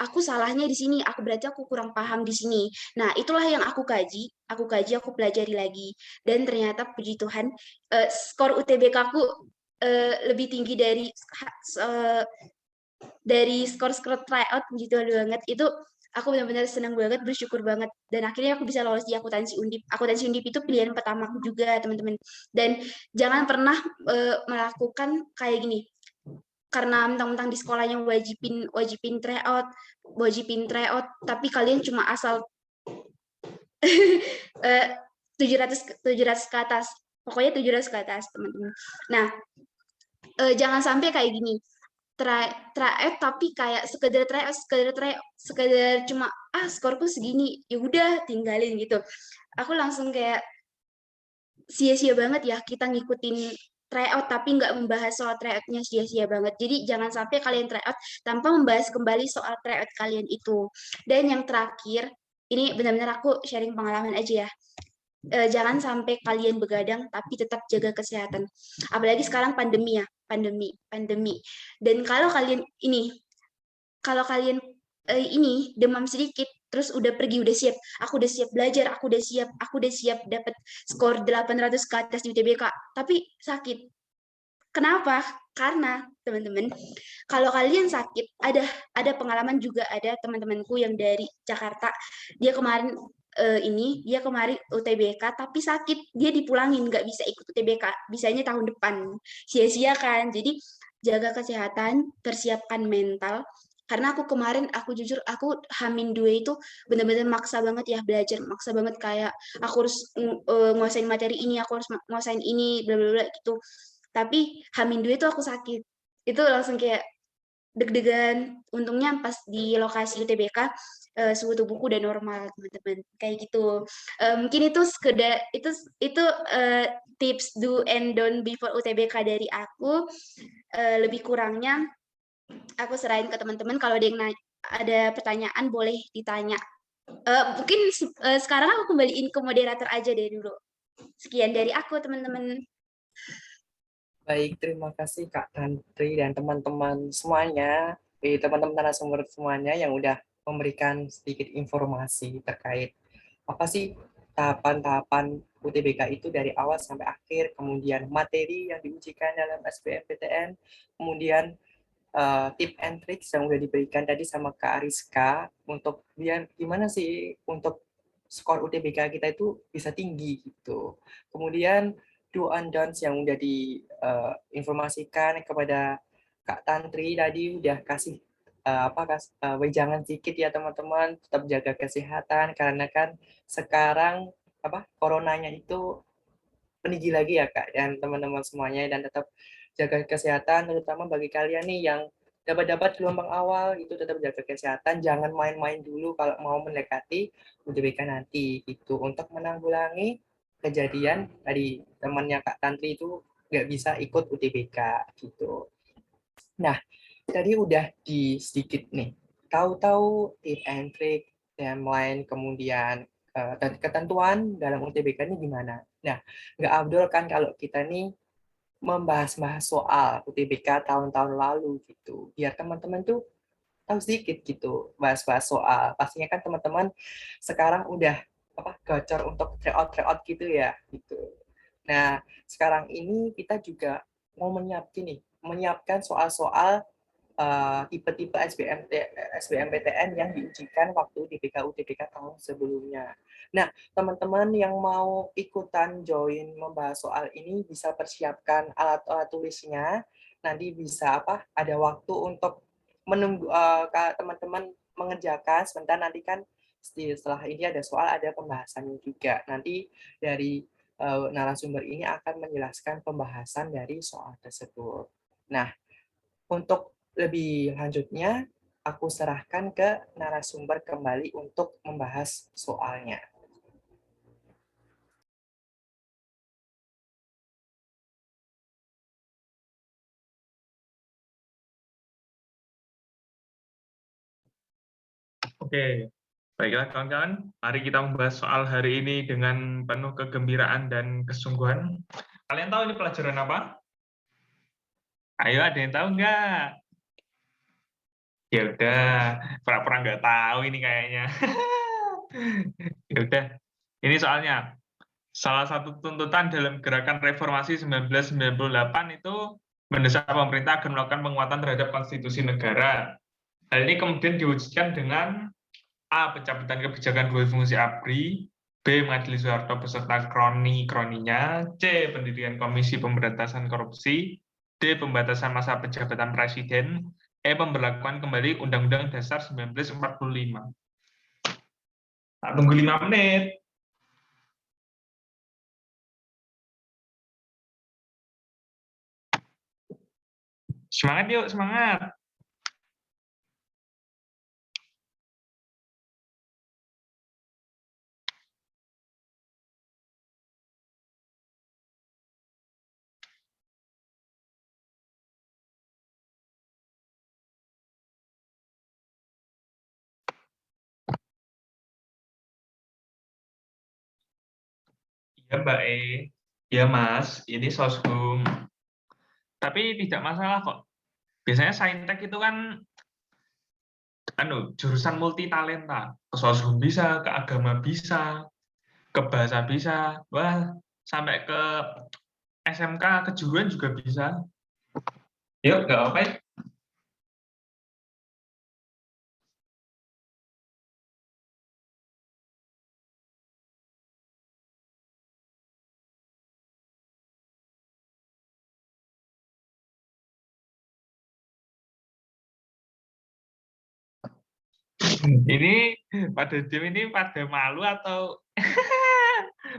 aku salahnya di sini, berarti aku kurang paham di sini. Nah itulah yang aku kaji, aku pelajari lagi, dan ternyata puji Tuhan skor UTBK aku lebih tinggi dari skor tryout, puji Tuhan banget. Itu aku benar-benar senang banget, bersyukur banget, dan akhirnya aku bisa lolos di akuntansi Undip. Akuntansi Undip itu pilihan pertama aku juga teman-teman. Dan jangan pernah melakukan kayak gini karena mentang-mentang di sekolahnya wajibin tryout, tapi kalian cuma asal 700 ke atas, pokoknya 700 ke atas teman-teman. Nah jangan sampai kayak gini, tryout tapi kayak sekedar cuma skorku segini, ya udah tinggalin gitu. Aku langsung kayak sia-sia banget ya kita ngikutin tryout tapi nggak membahas soal tryoutnya, sia-sia banget. Jadi jangan sampai kalian tryout tanpa membahas kembali soal tryout kalian itu. Dan yang terakhir, ini benar-benar aku sharing pengalaman aja ya. Jangan sampai kalian begadang tapi tetap jaga kesehatan. Apalagi sekarang pandemi ya, pandemi. Dan kalau kalian ini demam sedikit, terus udah pergi, udah siap, aku udah siap belajar, aku udah siap dapat skor 800 ke atas di UTBK, tapi sakit. Kenapa? Karena teman-teman, kalau kalian sakit, ada pengalaman juga, ada teman-temanku yang dari Jakarta, dia kemarin dia kemarin UTBK tapi sakit, dia dipulangin, nggak bisa ikut UTBK, bisanya tahun depan, sia-sia kan. Jadi jaga kesehatan, persiapkan mental. Karena aku kemarin, aku jujur, aku H-2 itu benar-benar maksa banget ya belajar, maksa banget kayak aku harus nguasain materi ini, aku harus nguasain ini, bla bla bla gitu. Tapi H-2 itu aku sakit. Itu langsung kayak deg-degan. Untungnya pas di lokasi UTBK suhu tubuhku udah normal, teman-teman. Kayak gitu. Mungkin itu sekedar itu tips do and don't before UTBK dari aku. Lebih kurangnya aku serahin ke teman-teman. Kalau ada yang ada pertanyaan boleh ditanya. Mungkin sekarang aku kembaliin ke moderator aja deh dulu. Sekian dari aku, teman-teman. Baik, terima kasih Kak Tantri dan teman-teman semuanya, teman-teman narasumber semuanya yang udah memberikan sedikit informasi terkait apa sih tahapan-tahapan UTBK itu dari awal sampai akhir, kemudian materi yang diujikan dalam SBMPTN, kemudian tip and tricks yang udah diberikan tadi sama Kak Ariska untuk biar gimana sih untuk skor UTBK kita itu bisa tinggi gitu. Kemudian do and don'ts yang udah diinformasikan kepada Kak Tantri tadi udah kasih wejangan sedikit ya teman-teman, tetap jaga kesehatan karena kan sekarang coronanya itu meninggi lagi ya Kak dan teman-teman semuanya, dan tetap jaga kesehatan terutama bagi kalian nih yang dapat gelombang awal itu tetap jaga kesehatan, jangan main-main dulu kalau mau mendekati UTBK nanti itu untuk menanggulangi kejadian tadi temannya Kak Tantri itu nggak bisa ikut UTBK gitu. Nah, tadi udah di sedikit nih, tahu-tahu tip and trick, timeline, kemudian ketentuan dalam UTBK ini gimana. Nah, nggak abdul kan kalau kita nih membahas-bahas soal UTBK tahun-tahun lalu gitu, biar teman-teman tuh tahu sedikit gitu, bahas-bahas soal. Pastinya kan teman-teman sekarang udah gacor untuk tryout gitu ya gitu. Nah, sekarang ini kita juga mau menyiapkan soal-soal tipe-tipe SBMPTN yang diujikan waktu UTBK tahun sebelumnya. Nah, teman-teman yang mau ikutan join membahas soal ini bisa persiapkan alat-alat tulisnya. Nanti bisa ada waktu untuk menunggu teman-teman mengerjakan sebentar, nanti kan setelah ini ada soal, ada pembahasannya juga. Nanti dari narasumber ini akan menjelaskan pembahasan dari soal tersebut. Nah, untuk lebih lanjutnya, aku serahkan ke narasumber kembali untuk membahas soalnya. Oke, baiklah kawan-kawan, mari kita membahas soal hari ini dengan penuh kegembiraan dan kesungguhan. Kalian tahu ini pelajaran apa? Ayo, ada yang tahu nggak? Ya udah, pura-pura nggak tahu ini kayaknya. Ya udah, ini soalnya. Salah satu tuntutan dalam gerakan reformasi 1998 itu mendesak pemerintah agar melakukan penguatan terhadap konstitusi negara. Hal ini kemudian diwujudkan dengan A. Pencabutan kebijakan dua fungsi ABRI, B. Majelis Soeharto beserta kroni-kroninya, C. Pendirian Komisi Pemberantasan Korupsi, D. Pembatasan masa penjabatan Presiden, E. Pemberlakuan kembali Undang-Undang Dasar 1945. Tak tunggu 5 menit. Semangat yuk, semangat. Ya Mbak E, ya Mas, ini Soshum. Tapi tidak masalah kok. Biasanya saintek itu kan jurusan multi talenta, ke sosum bisa, ke agama bisa, ke bahasa bisa, wah sampai ke SMK kejuruan juga bisa. Yuk, nggak apa-apa ya. Ini pada jam ini pada malu atau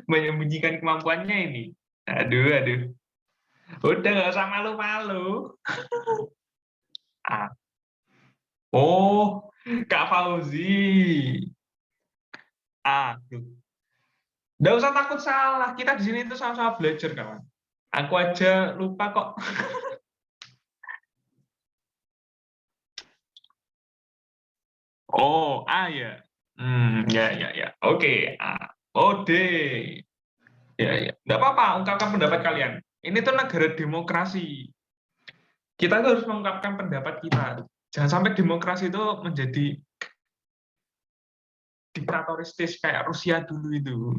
menyembunyikan kemampuannya ini? Aduh, aduh. Udah nggak usah malu-malu. Ah. Oh, Kak Fauzi. Aduh. Nggak usah takut salah. Kita di sini tuh sama-sama belajar, kawan. Aku aja lupa kok. Oh, A ya. Ya, ya, ya. Oke, A. Oh, D. Ya, ya. Nggak apa-apa, ungkapkan pendapat kalian. Ini tuh negara demokrasi. Kita tuh harus mengungkapkan pendapat kita. Jangan sampai demokrasi itu menjadi diktatoristis kayak Rusia dulu itu.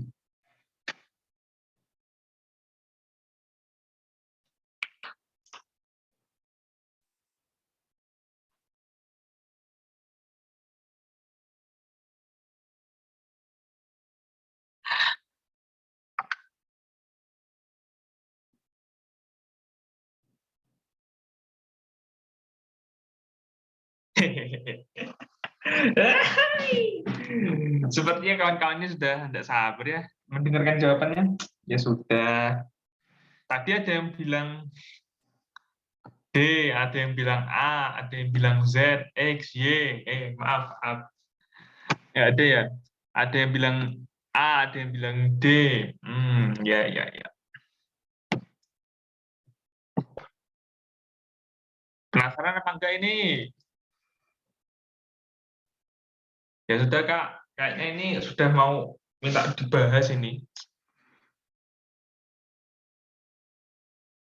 Sepertinya kawan-kawannya sudah tidak sabar ya mendengarkan jawabannya. Ya sudah. Tadi ada yang bilang D, ada yang bilang A, ada yang bilang Z, X, Y. Maaf, maaf. Ya ada ya. Ada yang bilang A, ada yang bilang D. Ya, ya, ya. Penasaran apa enggak ini? Ya sudah Kak, kayaknya ini sudah mau minta dibahas ini.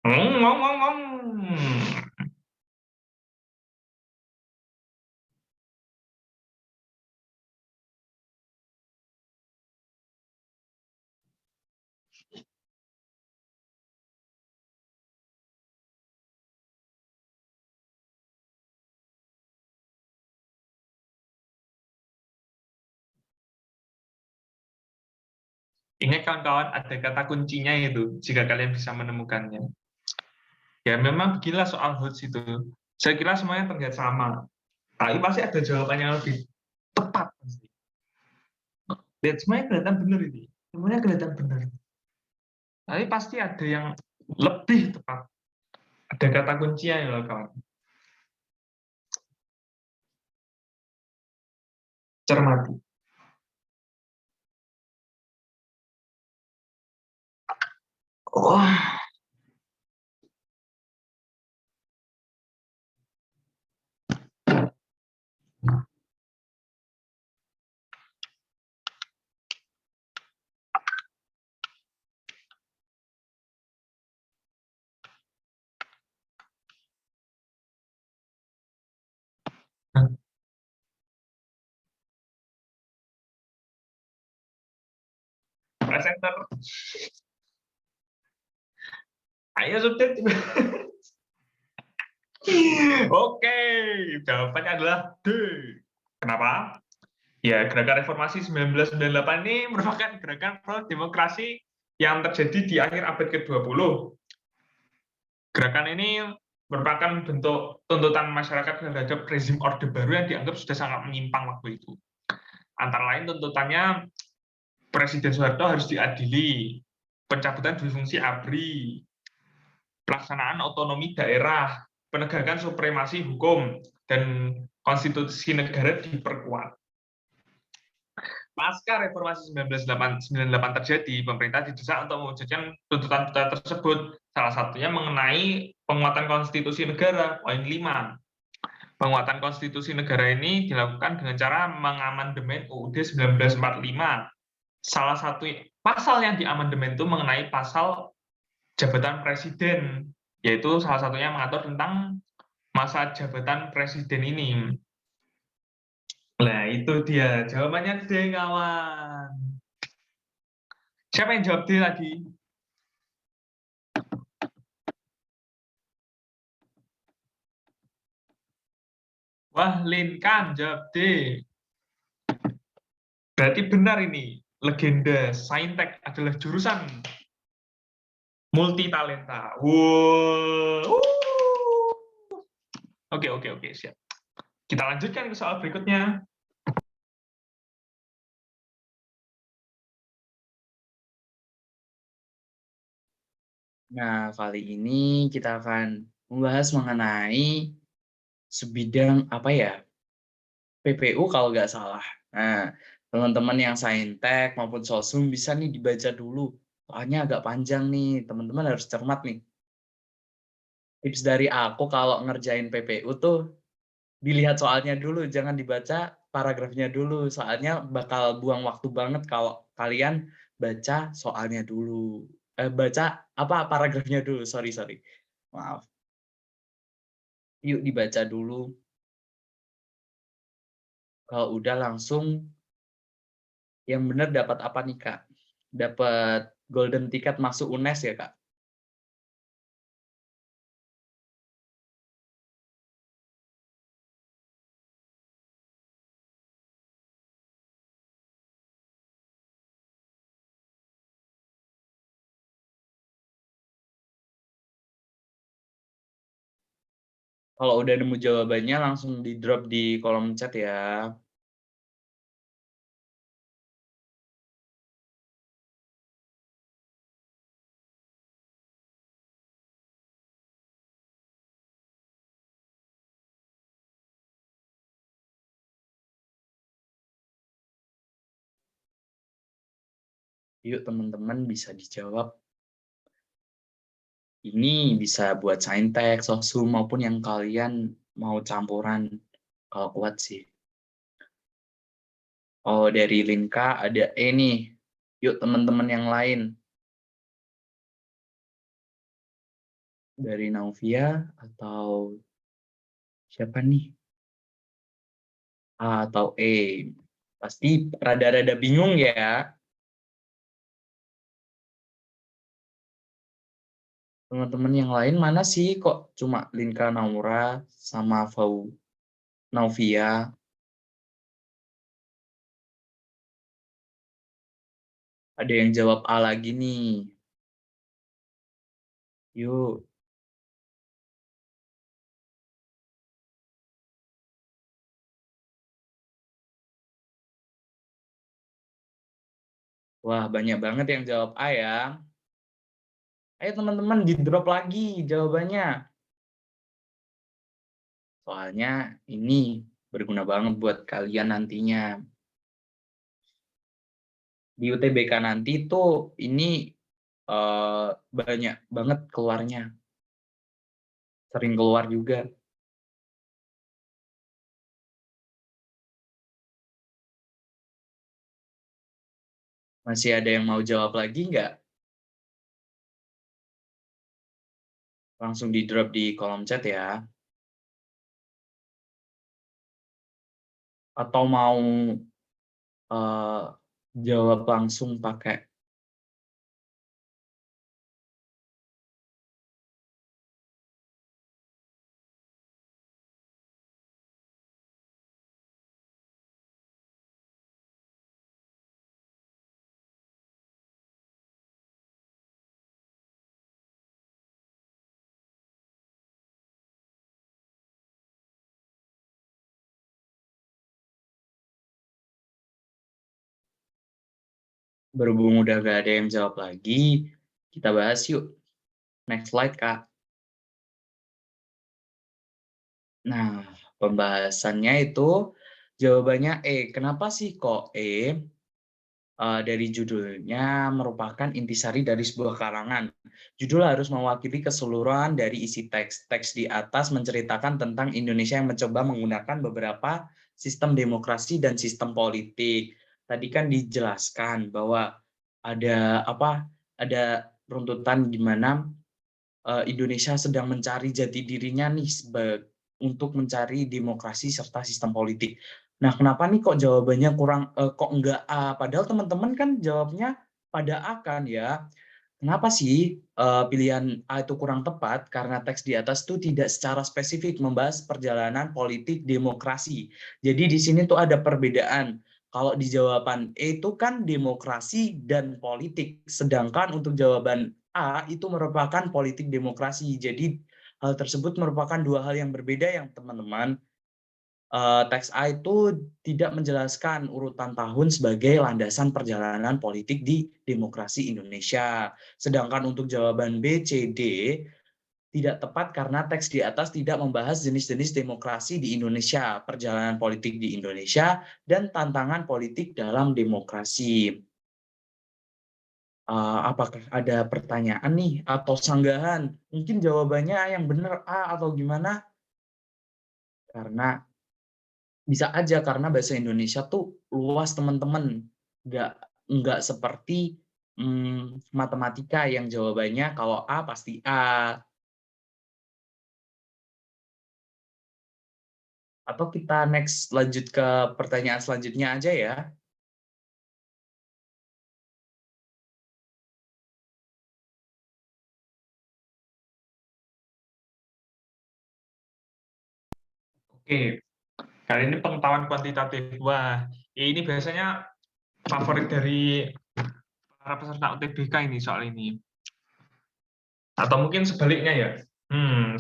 Ngomong. Ingat kawan-kawan, ada kata kuncinya itu, jika kalian bisa menemukannya. Ya memang beginilah soal HOTS itu. Saya kira semuanya terlihat sama. Tapi pasti ada jawaban yang lebih tepat. Lihat, semuanya kelihatan benar ini. Semuanya kelihatan benar. Tapi pasti ada yang lebih tepat. Ada kata kuncinya ya loh, kawan. Cermati. Wah. Presenter. Ayo subjek. Oke, jawabannya adalah D. Kenapa? Ya, gerakan reformasi 1998 ini merupakan gerakan pro-demokrasi yang terjadi di akhir abad ke-20. Gerakan ini merupakan bentuk tuntutan masyarakat terhadap rezim Orde Baru yang dianggap sudah sangat menyimpang waktu itu. Antara lain tuntutannya Presiden Soeharto harus diadili, pencabutan duit fungsi ABRI, pelaksanaan otonomi daerah, penegakan supremasi hukum, dan konstitusi negara diperkuat. Pasca reformasi 1998 terjadi, pemerintah didesak untuk mewujudkan tuntutan-tuntutan tersebut. Salah satunya mengenai penguatan konstitusi negara, poin 5. Penguatan konstitusi negara ini dilakukan dengan cara mengamandemen UUD 1945. Salah satu pasal yang diamandemen itu mengenai pasal jabatan presiden, yaitu salah satunya mengatur tentang masa jabatan presiden ini. Nah, itu dia. Jawabannya D, kawan. Siapa yang jawab D tadi? Wah, Linkan jawab D. Berarti benar ini. Legenda Saintek adalah jurusan multi talenta. Wow. Oke, siap. Kita lanjutkan ke soal berikutnya. Nah, kali ini kita akan membahas mengenai sebidang apa ya? PPU kalau nggak salah. Nah, teman-teman yang Saintek maupun Sosum bisa nih dibaca dulu. Soalnya agak panjang nih, teman-teman harus cermat nih. Tips dari aku kalau ngerjain PPU tuh dilihat soalnya dulu, jangan dibaca paragrafnya dulu. Soalnya bakal buang waktu banget kalau kalian baca soalnya dulu. Baca apa paragrafnya dulu, sorry. Maaf. Yuk dibaca dulu. Kalau udah langsung yang benar dapat apa nih, Kak? Dapat golden ticket masuk UNES ya, Kak? Kalau udah nemu jawabannya langsung di-drop di kolom chat ya. Yuk teman-teman bisa dijawab. Ini bisa buat Saintek, Sosum, maupun yang kalian mau campuran kalau kuat sih. Oh, dari Linka ada E nih. Yuk teman-teman yang lain. Dari Nauvia atau siapa nih? A atau E. Pasti rada-rada bingung ya. Teman-teman yang lain mana sih kok cuma Linka Naura sama Nauvia? Ada yang jawab A lagi nih. Yuk. Wah, banyak banget yang jawab A ya. Ayo teman-teman di-drop lagi jawabannya. Soalnya ini berguna banget buat kalian nantinya. Di UTBK nanti tuh ini banyak banget keluarnya. Sering keluar juga. Masih ada yang mau jawab lagi nggak? Langsung di-drop di kolom chat ya. Atau mau jawab langsung pakai berhubung udah gak ada yang jawab lagi, kita bahas yuk. Next slide, Kak. Nah, pembahasannya itu jawabannya E. Kenapa sih kok E? Dari judulnya merupakan intisari dari sebuah karangan. Judul harus mewakili keseluruhan dari isi teks. Teks di atas menceritakan tentang Indonesia yang mencoba menggunakan beberapa sistem demokrasi dan sistem politik. Tadi kan dijelaskan bahwa ada apa? Ada runtutan di mana Indonesia sedang mencari jati dirinya nih untuk mencari demokrasi serta sistem politik. Nah, kenapa nih kok jawabannya kok enggak A? Padahal teman-teman kan jawabnya pada A kan ya. Kenapa sih pilihan A itu kurang tepat? Karena teks di atas itu tidak secara spesifik membahas perjalanan politik demokrasi. Jadi di sini tuh ada perbedaan. Kalau di jawaban E itu kan demokrasi dan politik, sedangkan untuk jawaban A itu merupakan politik demokrasi. Jadi hal tersebut merupakan dua hal yang berbeda yang teman-teman. Teks A itu tidak menjelaskan urutan tahun sebagai landasan perjalanan politik di demokrasi Indonesia. Sedangkan untuk jawaban B, C, D tidak tepat karena teks di atas tidak membahas jenis-jenis demokrasi di Indonesia, perjalanan politik di Indonesia, dan tantangan politik dalam demokrasi. Apakah ada pertanyaan nih atau sanggahan? Mungkin jawabannya yang benar A atau gimana? Karena bisa aja karena bahasa Indonesia tuh luas teman-teman, nggak nggak seperti matematika yang jawabannya kalau A pasti A. Atau kita next lanjut ke pertanyaan selanjutnya aja ya. Oke, kali ini pengetahuan kuantitatif. Wah, ini biasanya favorit dari para peserta UTBK ini soal ini. Atau mungkin sebaliknya ya.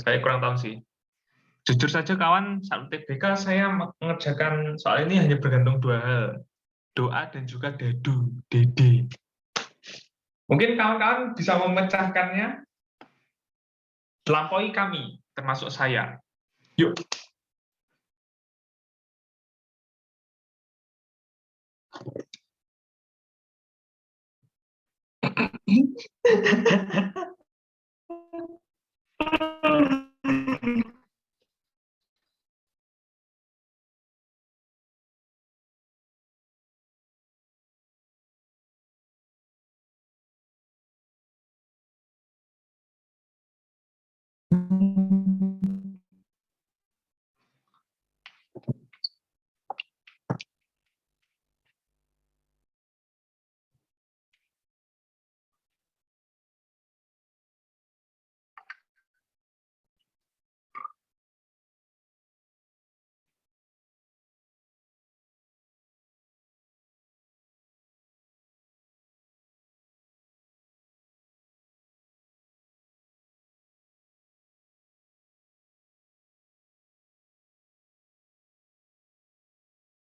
Saya kurang tahu sih. Jujur saja kawan, saat UTBK saya mengerjakan soal ini hanya bergantung dua hal. Doa dan juga dadu, dede. Mungkin kawan-kawan bisa memecahkannya. Lampaui kami, termasuk saya. Yuk.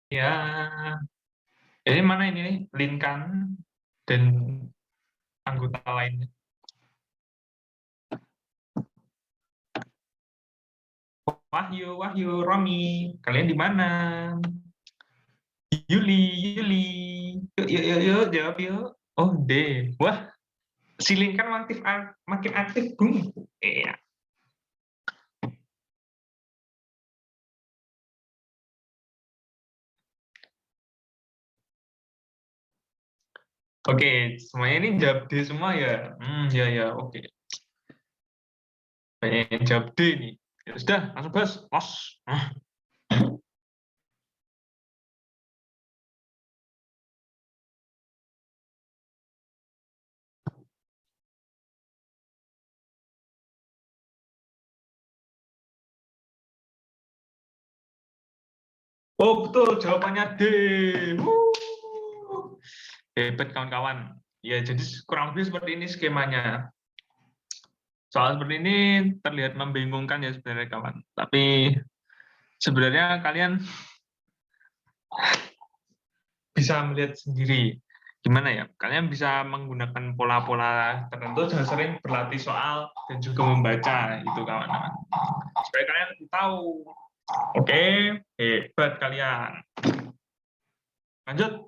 Ya, ini mana ini nih? Linkan dan anggota lainnya. Wahyu, Romi, kalian di mana? Yuli, yuk, jawab yuk. Oh, D. Wah, si Linkan makin aktif, bung. Iya. Oke, semuanya ini jawab D semua ya. Ya, oke. Banyak yang jawab D nih. Ya sudah, langsung bahas. Los. Oh, betul, jawabannya D. Hebat kawan-kawan. Ya, jadi kurang lebih seperti ini skemanya. Soal seperti ini terlihat membingungkan ya sebenarnya kawan. Tapi sebenarnya kalian bisa melihat sendiri. Gimana ya? Kalian bisa menggunakan pola-pola tertentu dan sering berlatih soal dan juga membaca itu kawan-kawan. Supaya kalian lebih tahu. Oke, hebat kalian. Lanjut.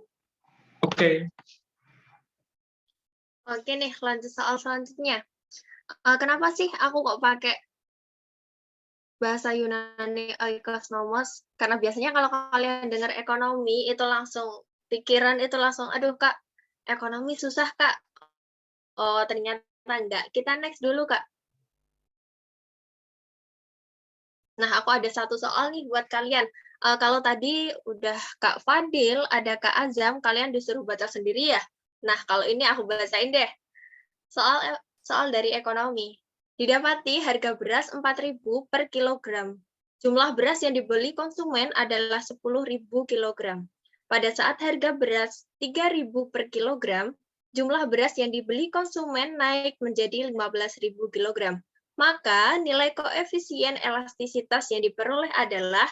Oke. Oke nih, lanjut soal selanjutnya. Kenapa sih aku kok pakai bahasa Yunani oikos nomos? Karena biasanya kalau kalian dengar ekonomi, itu langsung pikiran itu langsung, aduh Kak, ekonomi susah Kak. Oh, ternyata enggak. Kita next dulu Kak. Nah, aku ada satu soal nih buat kalian. Kalau tadi udah Kak Fadil, ada Kak Azam, kalian disuruh baca sendiri ya. Nah, kalau ini aku bacain deh. Soal dari ekonomi. Didapati harga beras 4.000 per kilogram. Jumlah beras yang dibeli konsumen adalah 10.000 kilogram. Pada saat harga beras 3.000 per kilogram, jumlah beras yang dibeli konsumen naik menjadi 15.000 kilogram. Maka nilai koefisien elastisitas yang diperoleh adalah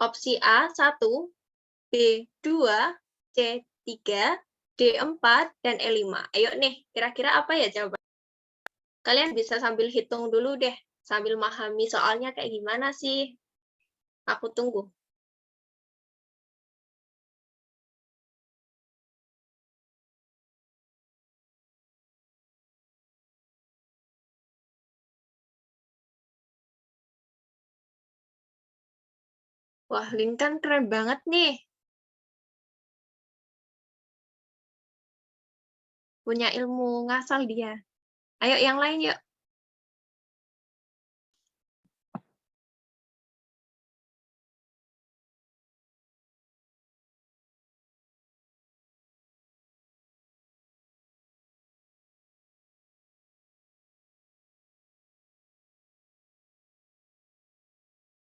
opsi A 1, B 2, C 3, D 4, dan E 5. Ayo nih, kira-kira apa ya jawabannya? Kalian bisa sambil hitung dulu deh, sambil memahami soalnya kayak gimana sih. Aku tunggu. Wah, Lin kan keren banget nih. Punya ilmu ngasal dia. Ayo yang lain yuk.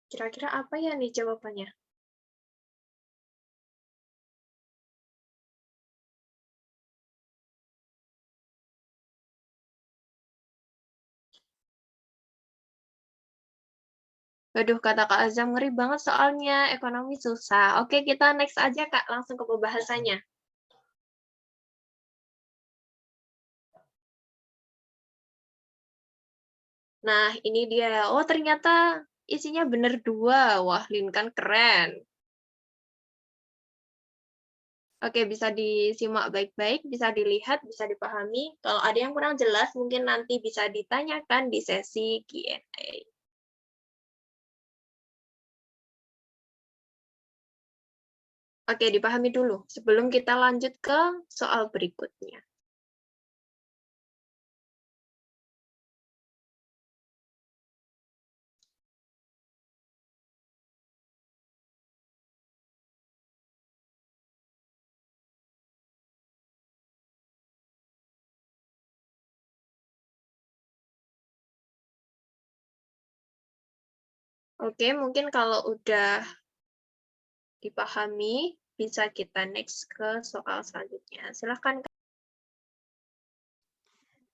Kira-kira apa ya nih jawabannya? Waduh, kata Kak Azam ngeri banget soalnya, ekonomi susah. Oke, kita next aja Kak, langsung ke pembahasannya. Nah, ini dia. Oh, ternyata isinya bener 2. Wah, Lin kan keren. Oke, bisa disimak baik-baik, bisa dilihat, bisa dipahami. Kalau ada yang kurang jelas, mungkin nanti bisa ditanyakan di sesi Q&A. Oke, dipahami dulu sebelum kita lanjut ke soal berikutnya. Oke, mungkin kalau udah dipahami, bisa kita next ke soal selanjutnya. Silahkan.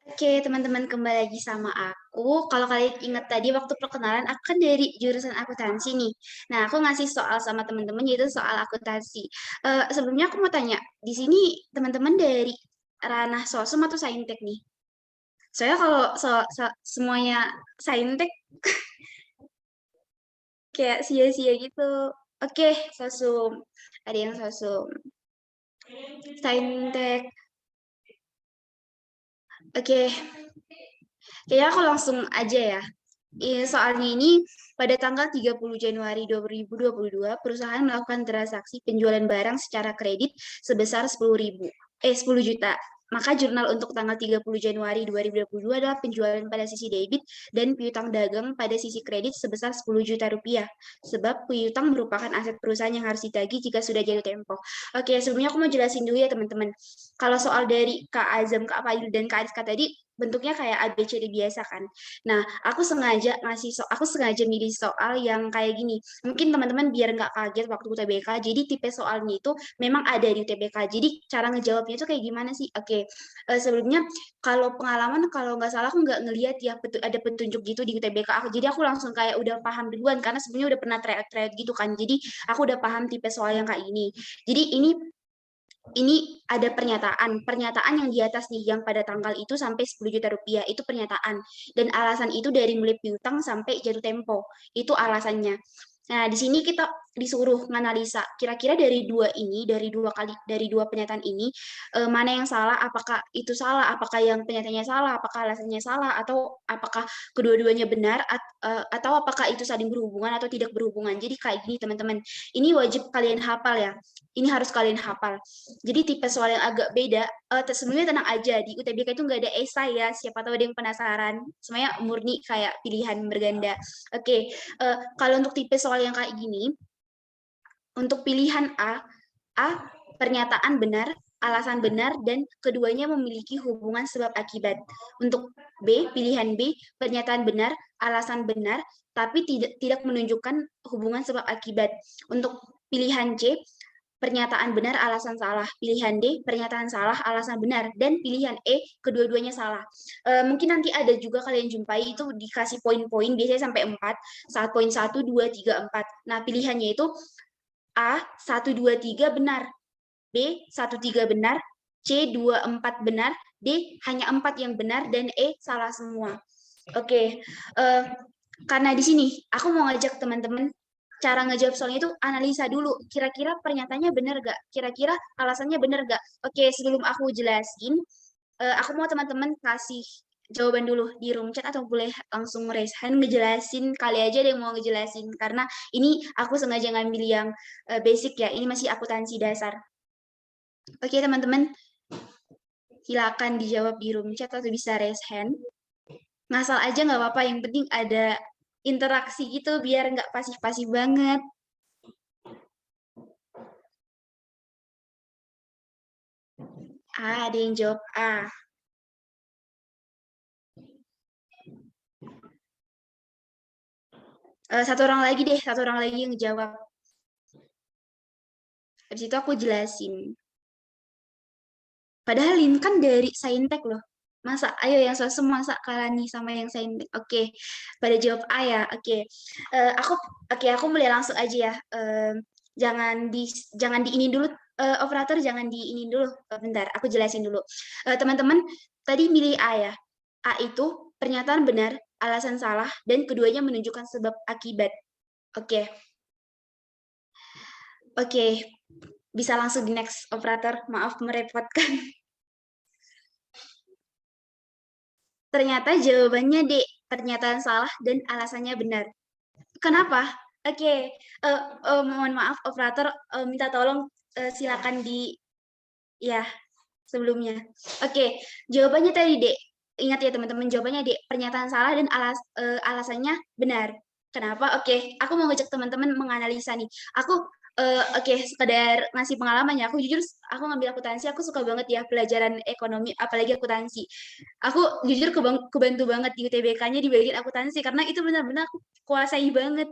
Oke, teman-teman, kembali lagi sama aku. Kalau kalian ingat tadi waktu perkenalan, aku kan dari jurusan akuntansi nih. Nah, aku ngasih soal sama teman-teman yaitu soal akuntansi. Sebelumnya aku mau tanya, di sini teman-teman dari ranah sosum atau saintek nih? Soalnya kalau semuanya saintek kayak sia-sia gitu. Oke, sosum. Ada yang sosum. Saintek. Oke. Kayaknya aku langsung aja ya. Soalnya ini pada tanggal 30 Januari 2022 perusahaan melakukan transaksi penjualan barang secara kredit sebesar 10 juta. Maka jurnal untuk tanggal 30 Januari 2022 adalah penjualan pada sisi debit dan piutang dagang pada sisi kredit sebesar 10 juta rupiah. Sebab piutang merupakan aset perusahaan yang harus ditagih jika sudah jatuh tempo. Oke, sebelumnya aku mau jelasin dulu ya teman-teman. Kalau soal dari Kak Azam, Kak Fadil, dan Kak Ariska tadi bentuknya kayak ABCD biasa kan. Nah, aku sengaja milih soal yang kayak gini. Mungkin teman-teman biar nggak kaget waktu UTBK. Jadi tipe soalnya itu memang ada di UTBK. Jadi cara ngejawabnya itu kayak gimana sih? Oke, sebelumnya kalau pengalaman kalau nggak salah aku nggak ngelihat ya ada petunjuk gitu di UTBK. Jadi aku langsung kayak udah paham duluan karena sebenarnya udah pernah tryout gitu kan. Jadi aku udah paham tipe soal yang kayak ini. Jadi ini ada pernyataan yang di atas nih, yang pada tanggal itu sampai 10 juta rupiah, itu pernyataan. Dan alasan itu dari mulai piutang sampai jatuh tempo, itu alasannya. Nah, di sini kita disuruh menganalisa, kira-kira dari dari dua pernyataan ini, mana yang salah, apakah itu salah, apakah yang pernyataannya salah, apakah alasannya salah, atau apakah kedua-duanya benar, atau apakah itu saling berhubungan atau tidak berhubungan. Jadi kayak gini teman-teman, ini wajib kalian hafal ya, ini harus kalian hafal. Jadi tipe soal yang agak beda, sebenarnya tenang aja, di UTBK itu nggak ada esai ya, siapa tahu ada yang penasaran, semuanya murni kayak pilihan berganda. Oke, kalau untuk tipe soal yang kayak gini, Untuk pilihan A pernyataan benar, alasan benar, dan keduanya memiliki hubungan sebab akibat. Untuk B, pilihan B, pernyataan benar, alasan benar, tapi tidak menunjukkan hubungan sebab akibat. Untuk pilihan C, pernyataan benar, alasan salah. Pilihan D, pernyataan salah, alasan benar. Dan pilihan E, kedua-duanya salah. Mungkin nanti ada juga kalian jumpai itu dikasih poin-poin, biasanya sampai 4. Saat poin 1, 2, 3, 4. Nah, pilihannya itu A, 1, 2, 3 benar. B, 1, 3 benar. C, 2, 4 benar. D, hanya 4 yang benar. Dan E, salah semua. Oke, karena di sini aku mau ngajak teman-teman cara ngejawab soalnya itu analisa dulu. Kira-kira pernyataannya benar gak? Kira-kira alasannya benar gak? Oke, sebelum aku jelasin, aku mau teman-teman kasih jawaban dulu di room chat atau boleh langsung raise hand ngejelasin, kali aja ada yang mau ngejelasin karena ini aku sengaja ngambil yang basic ya, ini masih akuntansi dasar. Oke teman-teman, silakan dijawab di room chat atau bisa raise hand. Ngasal aja nggak apa-apa, yang penting ada interaksi gitu biar nggak pasif-pasif banget. Ada yang jawab A. Satu orang lagi deh, satu orang lagi yang jawab. Habis itu aku jelasin. Padahal ini kan dari Saintek loh. Masa, ayo yang sosum masa Kalani sama yang Saintek. Oke, pada jawab A ya. Oke, aku mulai langsung aja ya. Jangan diinin dulu, operator jangan diinin dulu. Bentar, aku jelasin dulu. Teman-teman, tadi milih A ya. A itu pernyataan benar, alasan salah, dan keduanya menunjukkan sebab akibat. Oke. Oke, bisa langsung di next operator. Maaf merepotkan. Ternyata jawabannya D, pernyataan salah dan alasannya benar. Kenapa? Oke, mohon maaf operator, minta tolong silakan ya sebelumnya. Oke, jawabannya tadi D. Ingat ya teman-teman, jawabannya D, pernyataan salah dan alasannya benar. Kenapa? Oke, aku mau ngajak teman-teman menganalisa nih. Aku sekedar ngasih pengalaman ya. Aku jujur, aku ngambil akuntansi, aku suka banget ya pelajaran ekonomi, apalagi akuntansi. Aku jujur kebantu banget di UTBK-nya di bagian akuntansi karena itu benar-benar aku kuasai banget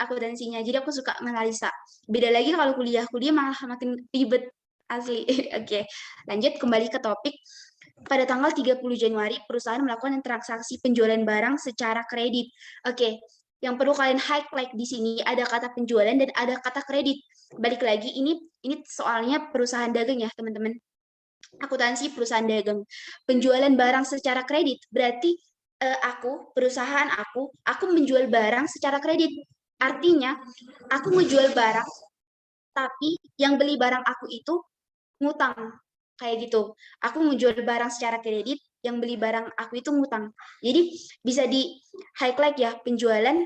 akuntansinya. Jadi aku suka menganalisa. Beda lagi kalau kuliah malah makin ribet asli. Oke, lanjut kembali ke topik. Pada tanggal 30 Januari, perusahaan melakukan transaksi penjualan barang secara kredit. Oke, yang perlu kalian highlight di sini ada kata penjualan dan ada kata kredit. Balik lagi, ini soalnya perusahaan dagang ya, teman-teman. Akuntansi perusahaan dagang. Penjualan barang secara kredit berarti perusahaan aku menjual barang secara kredit. Artinya, aku menjual barang, tapi yang beli barang aku itu ngutang. Kayak gitu. Aku menjual barang secara kredit, yang beli barang aku itu ngutang. Jadi, bisa di highlight ya, penjualan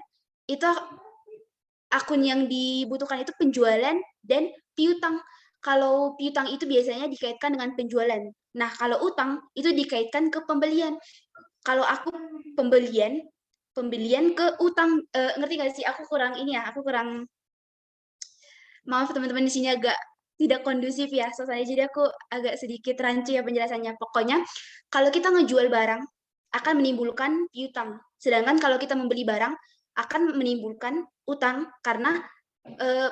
itu akun yang dibutuhkan itu penjualan dan piutang. Kalau piutang itu biasanya dikaitkan dengan penjualan. Nah, kalau utang itu dikaitkan ke pembelian. Kalau aku pembelian ke utang, ngerti gak sih? Aku kurang maaf teman-teman di sini agak tidak kondusif ya, soalnya jadi aku agak sedikit rancu ya penjelasannya. Pokoknya kalau kita ngejual barang akan menimbulkan piutang, sedangkan kalau kita membeli barang akan menimbulkan utang karena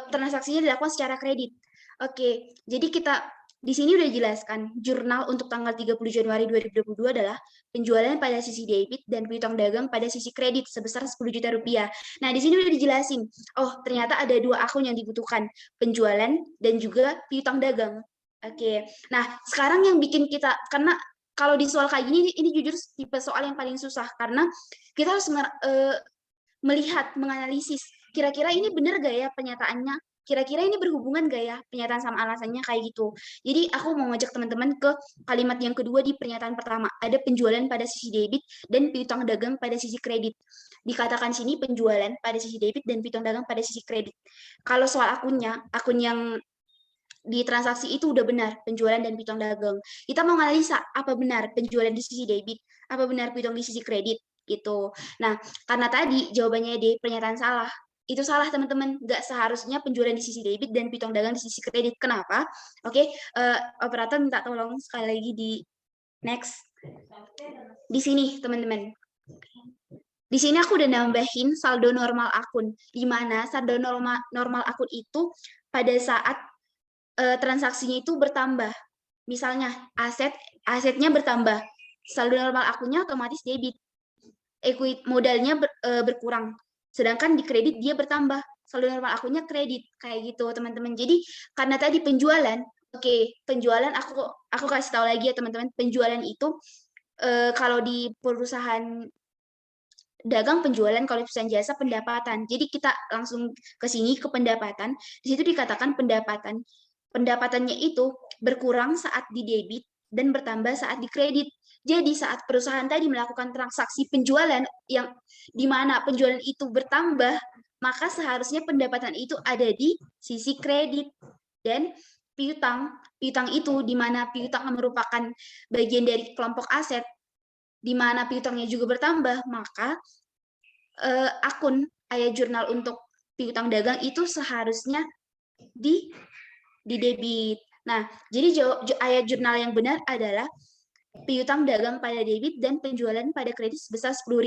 transaksinya dilakukan secara kredit. Oke, jadi kita di sini udah jelaskan jurnal untuk tanggal 30 Januari 2022 adalah penjualan pada sisi debit dan piutang dagang pada sisi kredit sebesar 10 juta rupiah. Nah, di sini udah dijelasin, oh ternyata ada dua akun yang dibutuhkan, penjualan dan juga piutang dagang. Oke, nah sekarang yang bikin kita, karena kalau di soal kayak gini, ini jujur tipe soal yang paling susah, karena kita harus melihat, menganalisis, kira-kira ini benar gak ya pernyataannya, kira-kira ini berhubungan gak ya pernyataan sama alasannya kayak gitu. Jadi aku mau ngajak teman-teman ke kalimat yang kedua di pernyataan pertama. Ada penjualan pada sisi debit dan piutang dagang pada sisi kredit. Dikatakan sini penjualan pada sisi debit dan piutang dagang pada sisi kredit. Kalau soal akun yang di transaksi itu udah benar penjualan dan piutang dagang. Kita mau analisa apa benar penjualan di sisi debit, apa benar piutang di sisi kredit gitu. Nah, karena tadi jawabannya di pernyataan salah. Itu salah teman-teman, nggak seharusnya penjualan di sisi debit dan piutang dagang di sisi kredit. Kenapa? Oke, operator minta tolong sekali lagi di next. Di sini teman-teman. Di sini aku udah nambahin saldo normal akun, di mana saldo normal akun itu pada saat transaksinya itu bertambah. Misalnya asetnya bertambah, saldo normal akunnya otomatis debit. Modalnya berkurang. Sedangkan di kredit dia bertambah, saldo normal akunnya kredit, kayak gitu teman-teman. Jadi karena tadi penjualan, penjualan aku kasih tahu lagi ya teman-teman, penjualan itu kalau di perusahaan dagang penjualan, kalau perusahaan jasa pendapatan. Jadi kita langsung ke sini ke pendapatan. Di situ dikatakan pendapatannya itu berkurang saat di debit dan bertambah saat di kredit. Jadi saat perusahaan tadi melakukan transaksi penjualan yang di mana penjualan itu bertambah, maka seharusnya pendapatan itu ada di sisi kredit. Dan piutang itu di mana piutang merupakan bagian dari kelompok aset, di mana piutangnya juga bertambah, maka akun ayat jurnal untuk piutang dagang itu seharusnya di debit. Nah, jadi ayat jurnal yang benar adalah piutang dagang pada debit dan penjualan pada kredit sebesar 10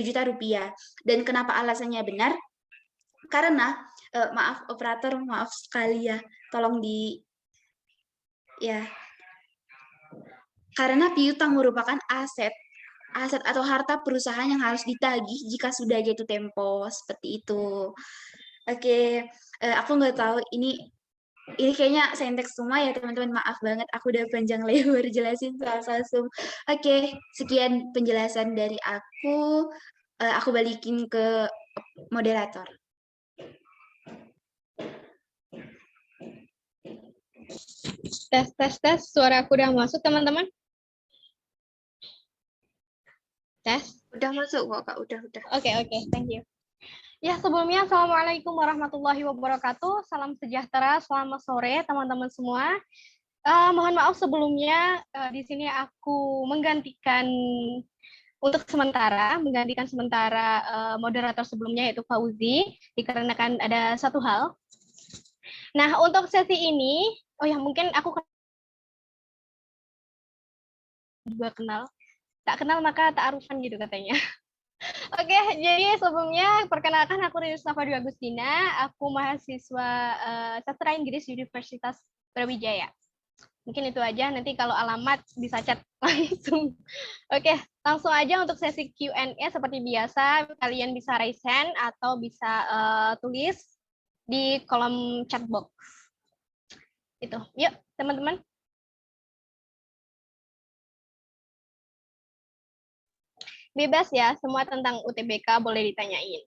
juta rupiah. Dan kenapa alasannya benar? Karena maaf operator, maaf sekali ya, tolong karena piutang merupakan aset atau harta perusahaan yang harus ditagih jika sudah jatuh tempo, seperti itu. Oke, aku nggak tahu ini kayaknya senteks semua ya teman-teman, maaf banget aku udah panjang lebar jelasin soal sum. Oke, sekian penjelasan dari aku balikin ke moderator. Tes, suara aku udah masuk teman-teman? Tes? Udah masuk kok Kak, udah. Oke, thank you. Ya, sebelumnya Assalamualaikum warahmatullahi wabarakatuh. Salam sejahtera, selamat sore teman-teman semua. Mohon maaf sebelumnya, di sini aku menggantikan sementara moderator sebelumnya yaitu Fauzi, dikarenakan ada satu hal. Nah, untuk sesi ini, mungkin aku juga kenal. Tak kenal maka tak arufan gitu katanya. Oke, jadi sebelumnya perkenalkan aku Rilis Nafa Dwi Agustina, aku mahasiswa sastra Inggris Universitas Brawijaya. Mungkin itu aja, nanti kalau alamat bisa chat langsung. Oke, langsung aja untuk sesi Q&A seperti biasa, kalian bisa raise hand atau bisa tulis di kolom chat box. Itu, yuk teman-teman. Bebas ya, semua tentang UTBK boleh ditanyain.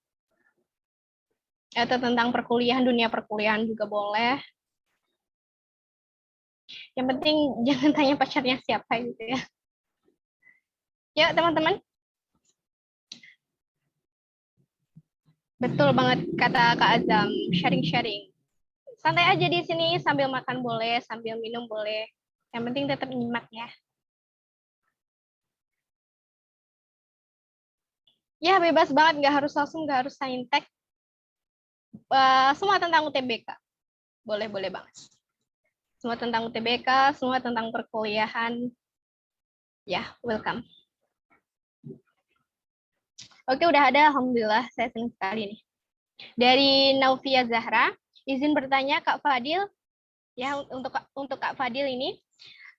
Atau tentang perkuliahan, dunia perkuliahan juga boleh. Yang penting jangan tanya pacarnya siapa gitu ya. Ya teman-teman. Betul banget kata Kak Azam, sharing-sharing. Santai aja di sini, sambil makan boleh, sambil minum boleh. Yang penting tetap nyimak ya. Ya bebas banget, nggak harus langsung, nggak harus saintek. Semua tentang UTBK. Boleh banget. Semua tentang UTBK, semua tentang perkuliahan. Ya, welcome. Oke, udah ada. Alhamdulillah, saya senang sekali nih. Dari Naufia Zahra, izin bertanya Kak Fadil, ya untuk Kak Fadil ini,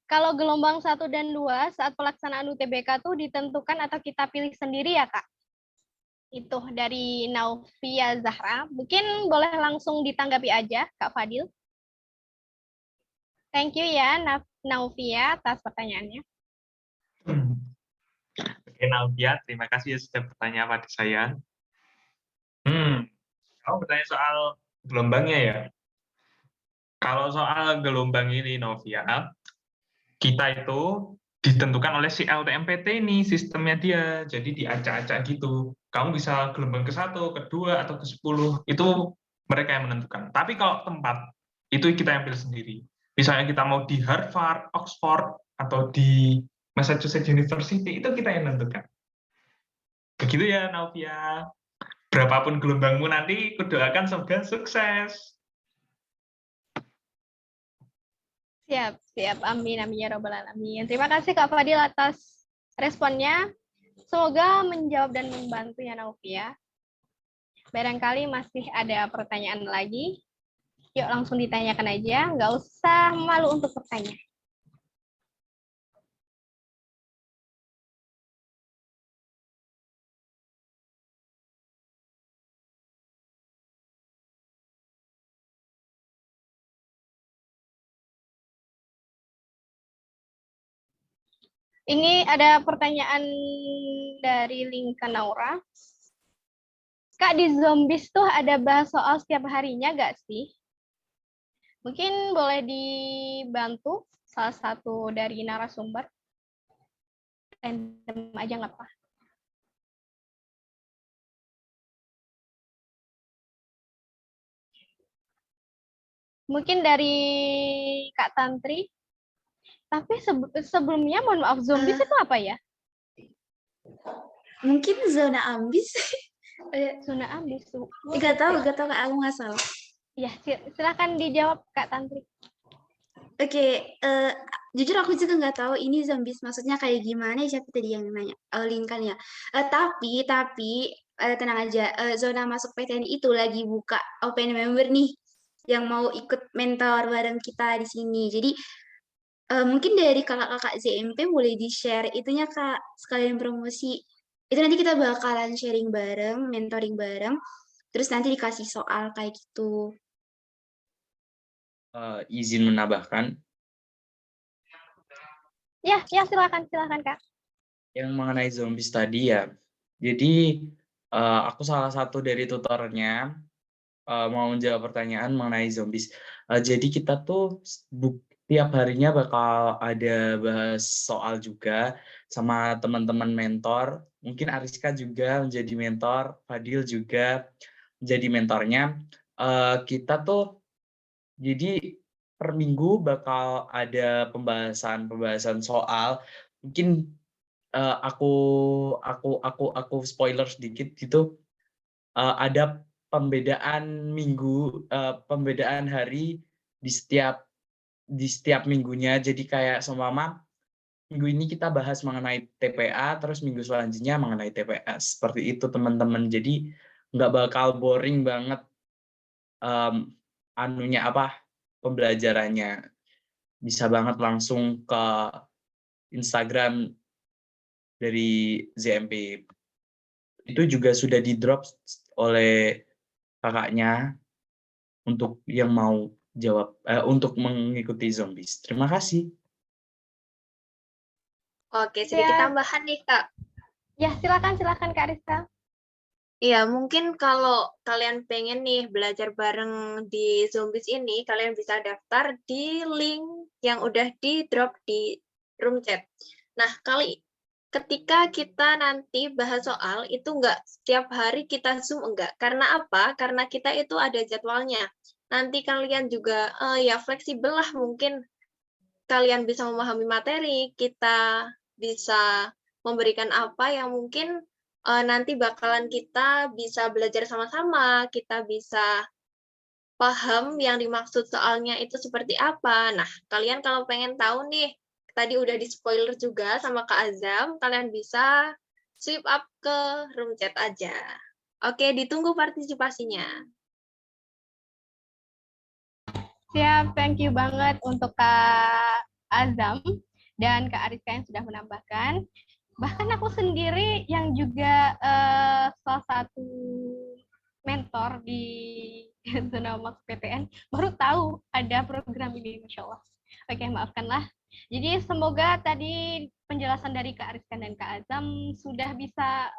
kalau gelombang 1 dan 2 saat pelaksanaan UTBK itu ditentukan atau kita pilih sendiri ya Kak? Itu dari Naufia Zahra. Mungkin boleh langsung ditanggapi aja Kak Fadil. Thank you ya Naufia atas pertanyaannya. Oke Naufia, terima kasih ya sudah bertanya pada saya. Kamu bertanya soal gelombangnya ya. Kalau soal gelombang ini Novia, kita itu ditentukan oleh si LTMPT ini sistemnya dia. Jadi diacak-acak gitu. Kamu bisa gelombang ke-1, ke-2 atau ke-10. Itu mereka yang menentukan. Tapi kalau tempat itu kita yang pilih sendiri. Misalnya kita mau di Harvard, Oxford atau di Massachusetts University, itu kita yang menentukan. Begitu ya Novia. berapapun gelombangmu nanti, kudoakan semoga sukses. Siap, siap. Amin, amin ya robbal alamin. Terima kasih Kak Fadil atas responnya. Semoga menjawab dan membantu ya Naufi ya. Barangkali masih ada pertanyaan lagi. Yuk langsung ditanyakan aja, nggak usah malu untuk bertanya. Ini ada pertanyaan dari Linka Naura. Kak, di Zombies tuh ada bahas soal setiap harinya nggak sih? Mungkin boleh dibantu salah satu dari narasumber. Random aja nggak apa. Mungkin dari Kak Tantri. Tapi sebelumnya, mohon maaf, Zombies itu apa ya? Mungkin zona ambis. Zona ambis tuh. Gak tahu Kak, aku nggak salah. Ya, silakan dijawab Kak Tantri. Oke, jujur aku juga nggak tahu ini zombies maksudnya kayak gimana. Siapa tadi yang nanya? Linkan ya. Tapi tenang aja. Zona masuk PTN itu lagi buka open member nih, yang mau ikut mentor bareng kita di sini. Jadi mungkin dari kakak-kakak ZMP boleh di-share itunya Kak, sekalian promosi. Itu nanti kita bakalan sharing bareng, mentoring bareng, terus nanti dikasih soal kayak gitu. Izin menambahkan, Ya, silakan Kak. yang mengenai zombies tadi ya. Jadi aku salah satu dari tutornya mau menjawab pertanyaan mengenai zombies. Jadi kita tuh tiap harinya bakal ada bahas soal juga sama teman-teman mentor. Mungkin Ariska juga menjadi mentor, Fadil juga menjadi mentornya. Kita tuh jadi per minggu bakal ada pembahasan soal. Mungkin aku spoiler sedikit gitu. Ada pembedaan pembedaan hari di setiap minggunya. Jadi kayak seumpama minggu ini kita bahas mengenai TPA, terus minggu selanjutnya mengenai TPS. Seperti itu teman-teman. Jadi nggak bakal boring banget pembelajarannya. Bisa banget langsung ke Instagram dari ZMP. Itu juga sudah di-drop oleh kakaknya untuk yang mau untuk mengikuti Zombies. Terima kasih. Oke, sedikit Ya. tambahan nih, Kak. Ya, silakan Kak Rizka. Iya, mungkin kalau kalian pengen nih belajar bareng di Zombies ini, kalian bisa daftar di link yang udah di-drop di room chat. Nah, ketika kita nanti bahas soal, itu enggak setiap hari kita Zoom, enggak. Karena apa? Karena kita itu ada jadwalnya. Nanti kalian juga ya fleksibel lah, mungkin kalian bisa memahami materi, kita bisa memberikan apa yang mungkin nanti bakalan kita bisa belajar sama-sama, kita bisa paham yang dimaksud soalnya itu seperti apa. Nah, kalian kalau pengen tahu nih, tadi udah di-spoiler juga sama Kak Azam, kalian bisa swipe up ke room chat aja. Oke, ditunggu partisipasinya. Siap, thank you banget untuk Kak Azam dan Kak Ariska yang sudah menambahkan. Bahkan aku sendiri yang juga salah satu mentor di Zona Max PTN baru tahu ada program ini, Masya Allah. Oke, maafkanlah. Jadi semoga tadi penjelasan dari Kak Ariska dan Kak Azam sudah bisa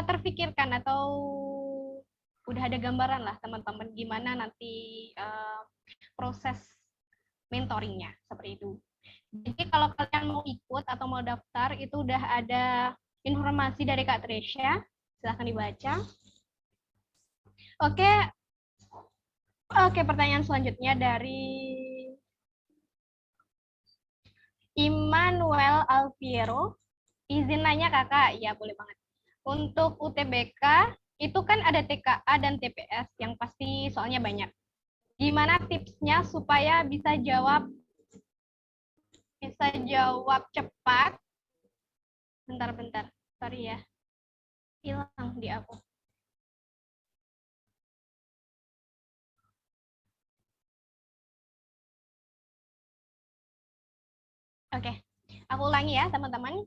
terfikirkan atau udah ada gambaran lah teman-teman gimana nanti proses mentoringnya seperti itu. Jadi kalau kalian mau ikut atau mau daftar, itu udah ada informasi dari Kak Tresya. Silahkan dibaca. Oke, pertanyaan selanjutnya dari Immanuel Alfiero. Izin nanya kakak, ya boleh banget. Untuk UTBK, itu kan ada TKA dan TPS yang pasti soalnya banyak. Gimana tipsnya supaya bisa jawab cepat? Bentar, sorry ya. Hilang di aku. Oke, aku ulangi ya teman-teman.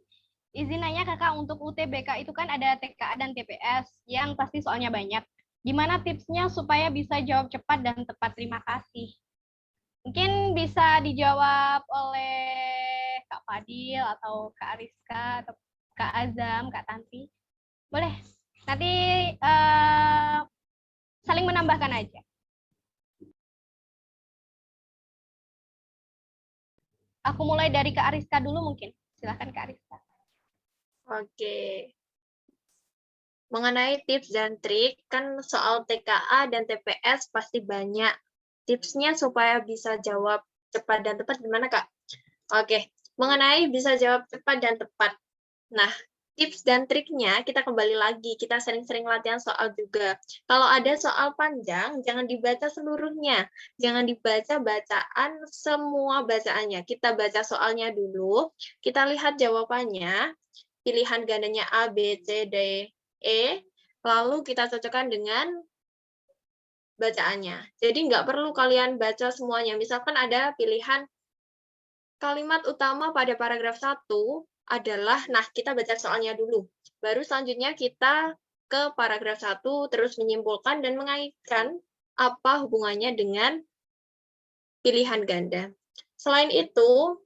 Izin nanya kakak, untuk UTBK itu kan ada TKA dan TPS yang pasti soalnya banyak. Gimana tipsnya supaya bisa jawab cepat dan tepat? Terima kasih. Mungkin bisa dijawab oleh Kak Fadil atau Kak Ariska atau Kak Azam, Kak Tanti. Boleh. Nanti saling menambahkan aja. Aku mulai dari Kak Ariska dulu mungkin. Silahkan Kak Ariska. Oke. Mengenai tips dan trik, kan soal TKA dan TPS pasti banyak. Tipsnya supaya bisa jawab cepat dan tepat gimana, Kak? Oke, mengenai bisa jawab cepat dan tepat. Nah, tips dan triknya kita kembali lagi, kita sering-sering latihan soal juga. Kalau ada soal panjang, jangan dibaca seluruhnya. Jangan dibaca bacaan semua bacaannya. Kita baca soalnya dulu, kita lihat jawabannya, pilihan gandanya A, B, C, D, E, lalu kita cocokkan dengan bacaannya. Jadi nggak perlu kalian baca semuanya. Misalkan ada pilihan kalimat utama pada paragraf 1 adalah, nah kita baca soalnya dulu. Baru selanjutnya kita ke paragraf 1, terus menyimpulkan dan mengaitkan apa hubungannya dengan pilihan ganda. Selain itu,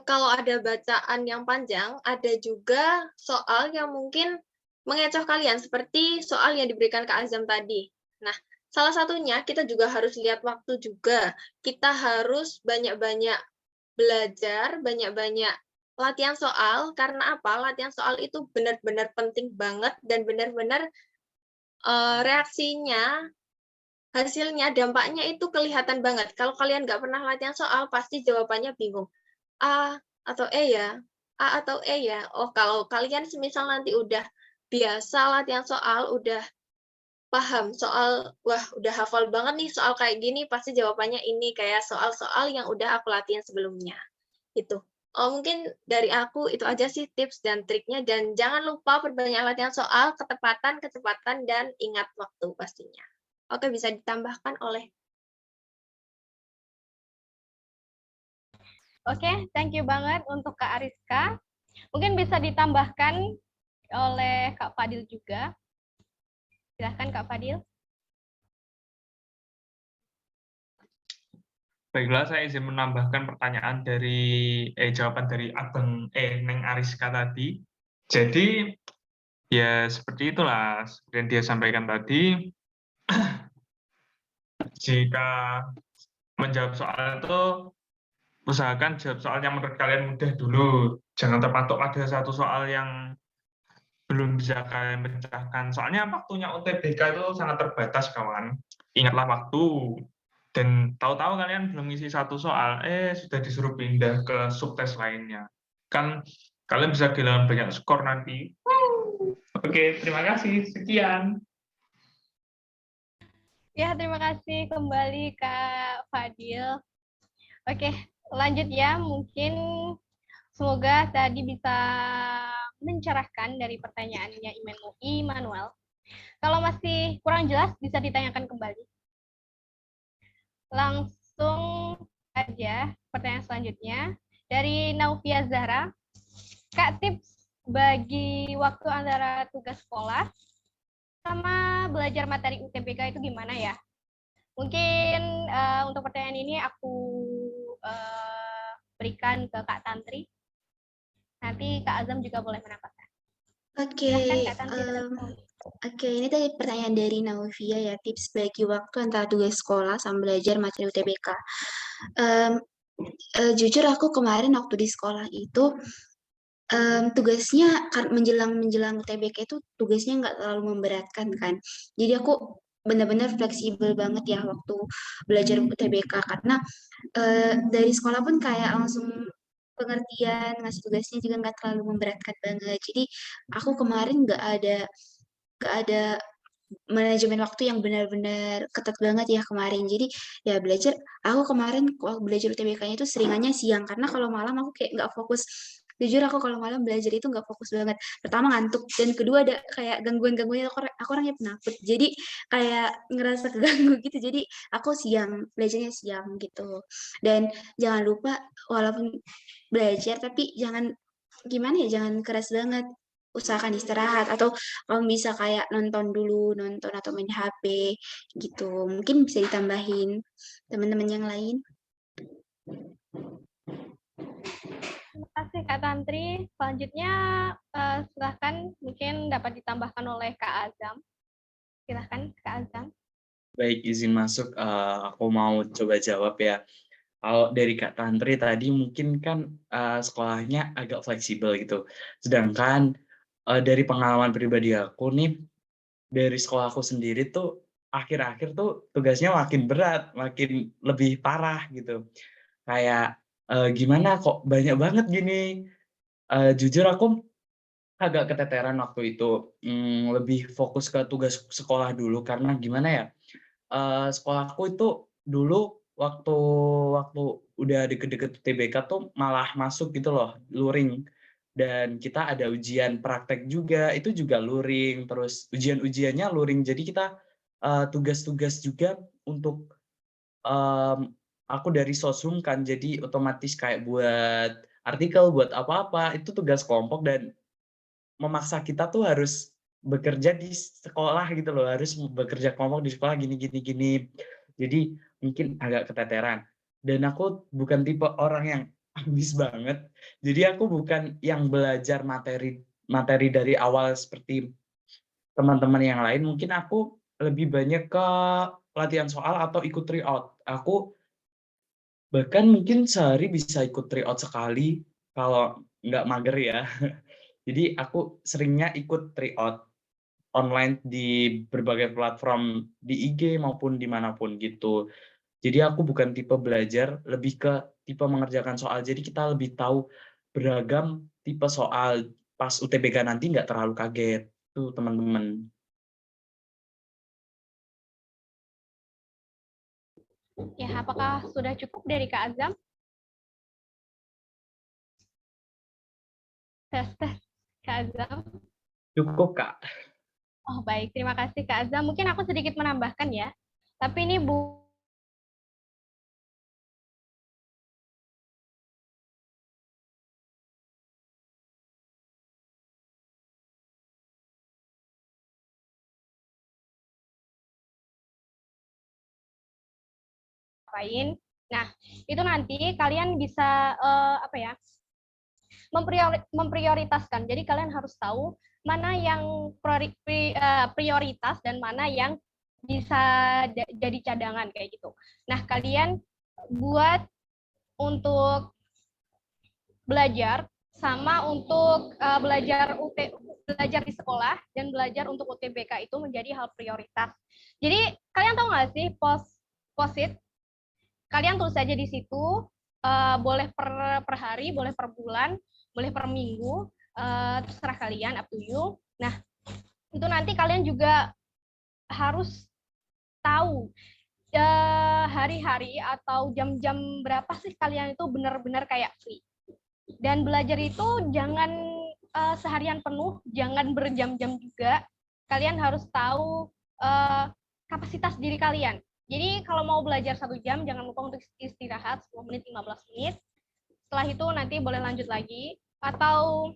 kalau ada bacaan yang panjang, ada juga soal yang mungkin mengecoh kalian, seperti soal yang diberikan Kak Azam tadi. Nah, salah satunya kita juga harus lihat waktu juga. Kita harus banyak-banyak belajar, banyak-banyak latihan soal, karena apa? Latihan soal itu benar-benar penting banget, dan benar-benar reaksinya, hasilnya, dampaknya itu kelihatan banget. Kalau kalian nggak pernah latihan soal, pasti jawabannya bingung. A atau E ya? A atau E ya? Oh, kalau kalian semisal nanti udah biasa latihan soal, udah paham soal, wah udah hafal banget nih soal kayak gini, pasti jawabannya ini, kayak soal-soal yang udah aku latihan sebelumnya. Itu. Oh, mungkin dari aku itu aja sih tips dan triknya, dan jangan lupa perbanyak latihan soal, ketepatan, kecepatan, dan ingat waktu pastinya. Oke, bisa ditambahkan oleh. Oke, thank you banget untuk Kak Ariska. Mungkin bisa ditambahkan oleh Kak Fadil juga. Silahkan Kak Fadil. Baiklah, saya izin menambahkan pertanyaan dari jawaban dari Abang Neng Ariska tadi. Jadi ya seperti itulah seperti yang dia sampaikan tadi. Jika menjawab soal itu, usahakan jawab soal yang menurut kalian mudah dulu. Jangan terpatok pada satu soal yang belum bisa kalian pecahkan. Soalnya waktunya UTBK itu sangat terbatas, kawan. Ingatlah waktu. Dan tahu-tahu kalian belum ngisi satu soal, sudah disuruh pindah ke subtes lainnya. Kan kalian bisa kehilangan banyak skor nanti. Oke, terima kasih. Sekian. Ya, terima kasih kembali Kak Fadil. Oke, lanjut ya. Mungkin semoga tadi bisa mencerahkan dari pertanyaannya Immanuel. Kalau masih kurang jelas, bisa ditanyakan kembali. Langsung aja pertanyaan selanjutnya. Dari Naufia Zahra. Kak, tips bagi waktu antara tugas sekolah sama belajar materi UTBK itu gimana ya? Mungkin untuk pertanyaan ini aku berikan ke Kak Tantri. Nanti Kak Azam juga boleh menambahkan. Oke, ini tadi pertanyaan dari Naufia ya, tips bagi waktu antara tugas sekolah sama belajar materi UTBK. Jujur aku kemarin waktu di sekolah itu tugasnya menjelang UTBK itu tugasnya nggak terlalu memberatkan kan. Jadi aku benar-benar fleksibel banget ya waktu belajar UTBK, karena dari sekolah pun kayak langsung pengertian, ngasih tugasnya juga nggak terlalu memberatkan banget. Jadi aku kemarin nggak ada manajemen waktu yang benar-benar ketat banget ya kemarin. Jadi ya belajar, aku kemarin kalau belajar UTBK-nya itu seringannya siang, karena kalau malam aku kayak nggak fokus. Jujur aku kalau malam belajar itu nggak fokus banget. Pertama ngantuk, dan kedua ada kayak gangguan-gangguannya. Aku orangnya penakut, jadi kayak ngerasa keganggu gitu. Jadi aku siang, belajarnya siang gitu. Dan jangan lupa, walaupun belajar, tapi jangan gimana ya, jangan keras banget. Usahakan istirahat, atau kalau bisa kayak nonton dulu, nonton atau main HP gitu. Mungkin bisa ditambahin teman-teman yang lain. Terima kasih Kak Tantri. Selanjutnya silahkan mungkin dapat ditambahkan oleh Kak Azam. Silahkan Kak Azam. Baik, izin masuk. Aku mau coba jawab ya. Kalau dari Kak Tantri tadi mungkin kan sekolahnya agak fleksibel gitu. Sedangkan dari pengalaman pribadi aku nih, dari sekolah aku sendiri tuh akhir-akhir tuh tugasnya makin berat, makin lebih parah gitu. Kayak gimana kok banyak banget gini. Jujur aku agak keteteran waktu itu. Lebih fokus ke tugas sekolah dulu karena gimana ya? Sekolahku itu dulu waktu waktu udah deket-deket UTBK tuh malah masuk gitu loh, luring. Dan kita ada ujian praktek juga, itu juga luring, terus ujian-ujiannya luring. Jadi kita tugas-tugas juga untuk aku dari Sosum kan, jadi otomatis kayak buat artikel, buat apa-apa, itu tugas kelompok dan memaksa kita tuh harus bekerja di sekolah gitu loh, harus bekerja kelompok di sekolah gini gini gini. Jadi mungkin agak keteteran. Dan aku bukan tipe orang yang ambis banget. Jadi aku bukan yang belajar materi dari awal seperti teman-teman yang lain. Mungkin aku lebih banyak ke latihan soal atau ikut tryout. Aku bahkan mungkin sehari bisa ikut tryout sekali kalau nggak mager ya. Jadi aku seringnya ikut tryout online di berbagai platform di IG maupun dimanapun gitu. Jadi aku bukan tipe belajar, lebih ke tipe mengerjakan soal. Jadi kita lebih tahu beragam tipe soal pas UTBK nanti nggak terlalu kaget tuh teman-teman. Ya, apakah sudah cukup dari Kak Azam? Tes, Kak Azam. Cukup Kak. Oh, baik. Terima kasih Kak Azam. Mungkin aku sedikit menambahkan ya. Tapi ini ngapain. Nah, itu nanti kalian bisa apa ya? Memprioritaskan. Jadi kalian harus tahu mana yang prioritas dan mana yang bisa jadi cadangan kayak gitu. Nah, kalian buat untuk belajar sama untuk belajar di sekolah dan belajar untuk UTBK itu menjadi hal prioritas. Jadi kalian tahu nggak sih posit? Kalian tulis aja di situ, boleh per hari, boleh per bulan, boleh per minggu, terserah kalian, up to you. Nah, itu nanti kalian juga harus tahu hari-hari atau jam-jam berapa sih kalian itu benar-benar kayak free. Dan belajar itu jangan seharian penuh, jangan berjam-jam juga. Kalian harus tahu kapasitas diri kalian. Jadi kalau mau belajar 1 jam, jangan lupa untuk istirahat 10 menit, 15 menit. Setelah itu nanti boleh lanjut lagi. Atau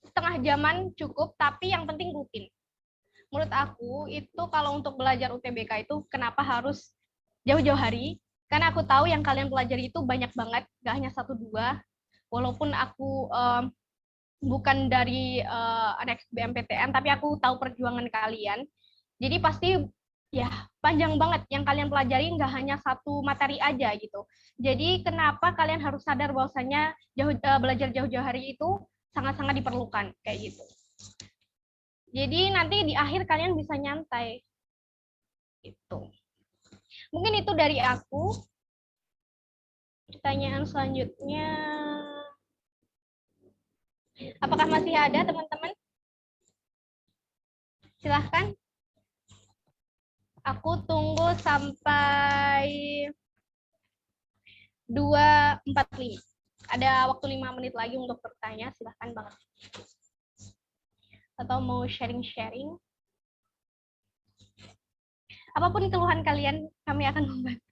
setengah jaman cukup, tapi yang penting rutin. Menurut aku, itu kalau untuk belajar UTBK itu kenapa harus jauh-jauh hari? Karena aku tahu yang kalian pelajari itu banyak banget, gak hanya 1-2. Walaupun aku bukan dari anak SBMPTN, tapi aku tahu perjuangan kalian. Jadi pasti ya panjang banget yang kalian pelajari, nggak hanya 1 materi aja gitu. Jadi kenapa kalian harus sadar bahwasanya belajar jauh-jauh hari itu sangat-sangat diperlukan kayak gitu. Jadi nanti di akhir kalian bisa nyantai gitu. Mungkin itu dari aku. Pertanyaan selanjutnya, apakah masih ada teman-teman? Silahkan. Aku tunggu sampai 2:45. Ada waktu 5 menit lagi untuk bertanya, silahkan banget. Atau mau sharing-sharing. Apapun keluhan kalian, kami akan membantu.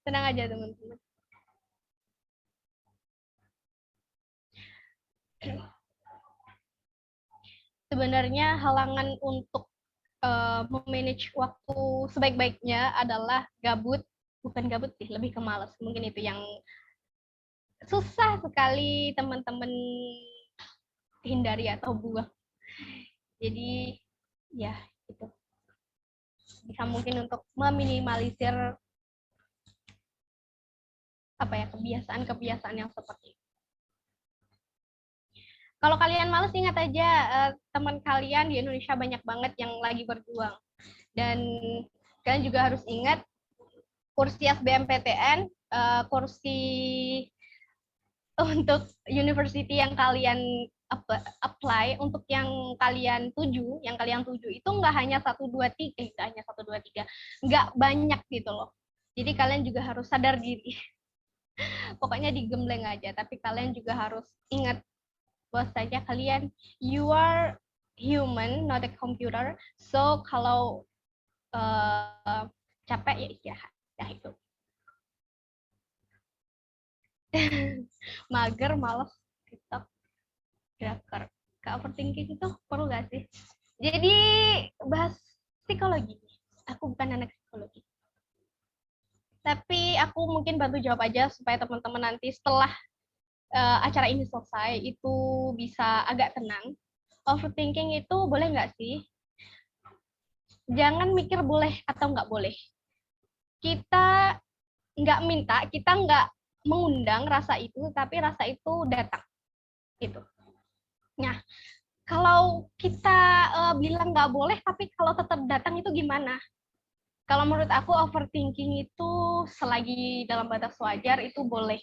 Tenang aja teman-teman. Sebenarnya halangan untuk memanage waktu sebaik-baiknya adalah gabut, bukan gabut sih, lebih ke malas. Mungkin itu yang susah sekali teman-teman hindari atau buang. Jadi ya itu bisa mungkin untuk meminimalisir apa ya kebiasaan-kebiasaan yang seperti itu. Kalau kalian males, ingat aja teman kalian di Indonesia banyak banget yang lagi berjuang. Dan kalian juga harus ingat kursi SBMPTN, kursi untuk university yang kalian apply, untuk yang kalian tuju itu nggak hanya 1, 2, 3, hanya 1, 2, 3, nggak banyak gitu loh. Jadi kalian juga harus sadar diri. Pokoknya digembleng aja, tapi kalian juga harus ingat bahwasanya kalian, you are human, not a computer. So kalau capek ya istirahat, ya itu. Mager, malas, TikTok, drakor. Ke overthinking itu perlu gak sih? Jadi bahas psikologi. Aku bukan anak psikologi. Tapi aku mungkin bantu jawab aja supaya teman-teman nanti setelah acara ini selesai itu bisa agak tenang. Overthinking itu boleh nggak sih? Jangan mikir boleh atau nggak boleh. Kita nggak minta, kita nggak mengundang rasa itu, tapi rasa itu datang. Gitu. Nah, kalau kita bilang nggak boleh, tapi kalau tetap datang itu gimana? Kalau menurut aku overthinking itu selagi dalam batas wajar itu boleh.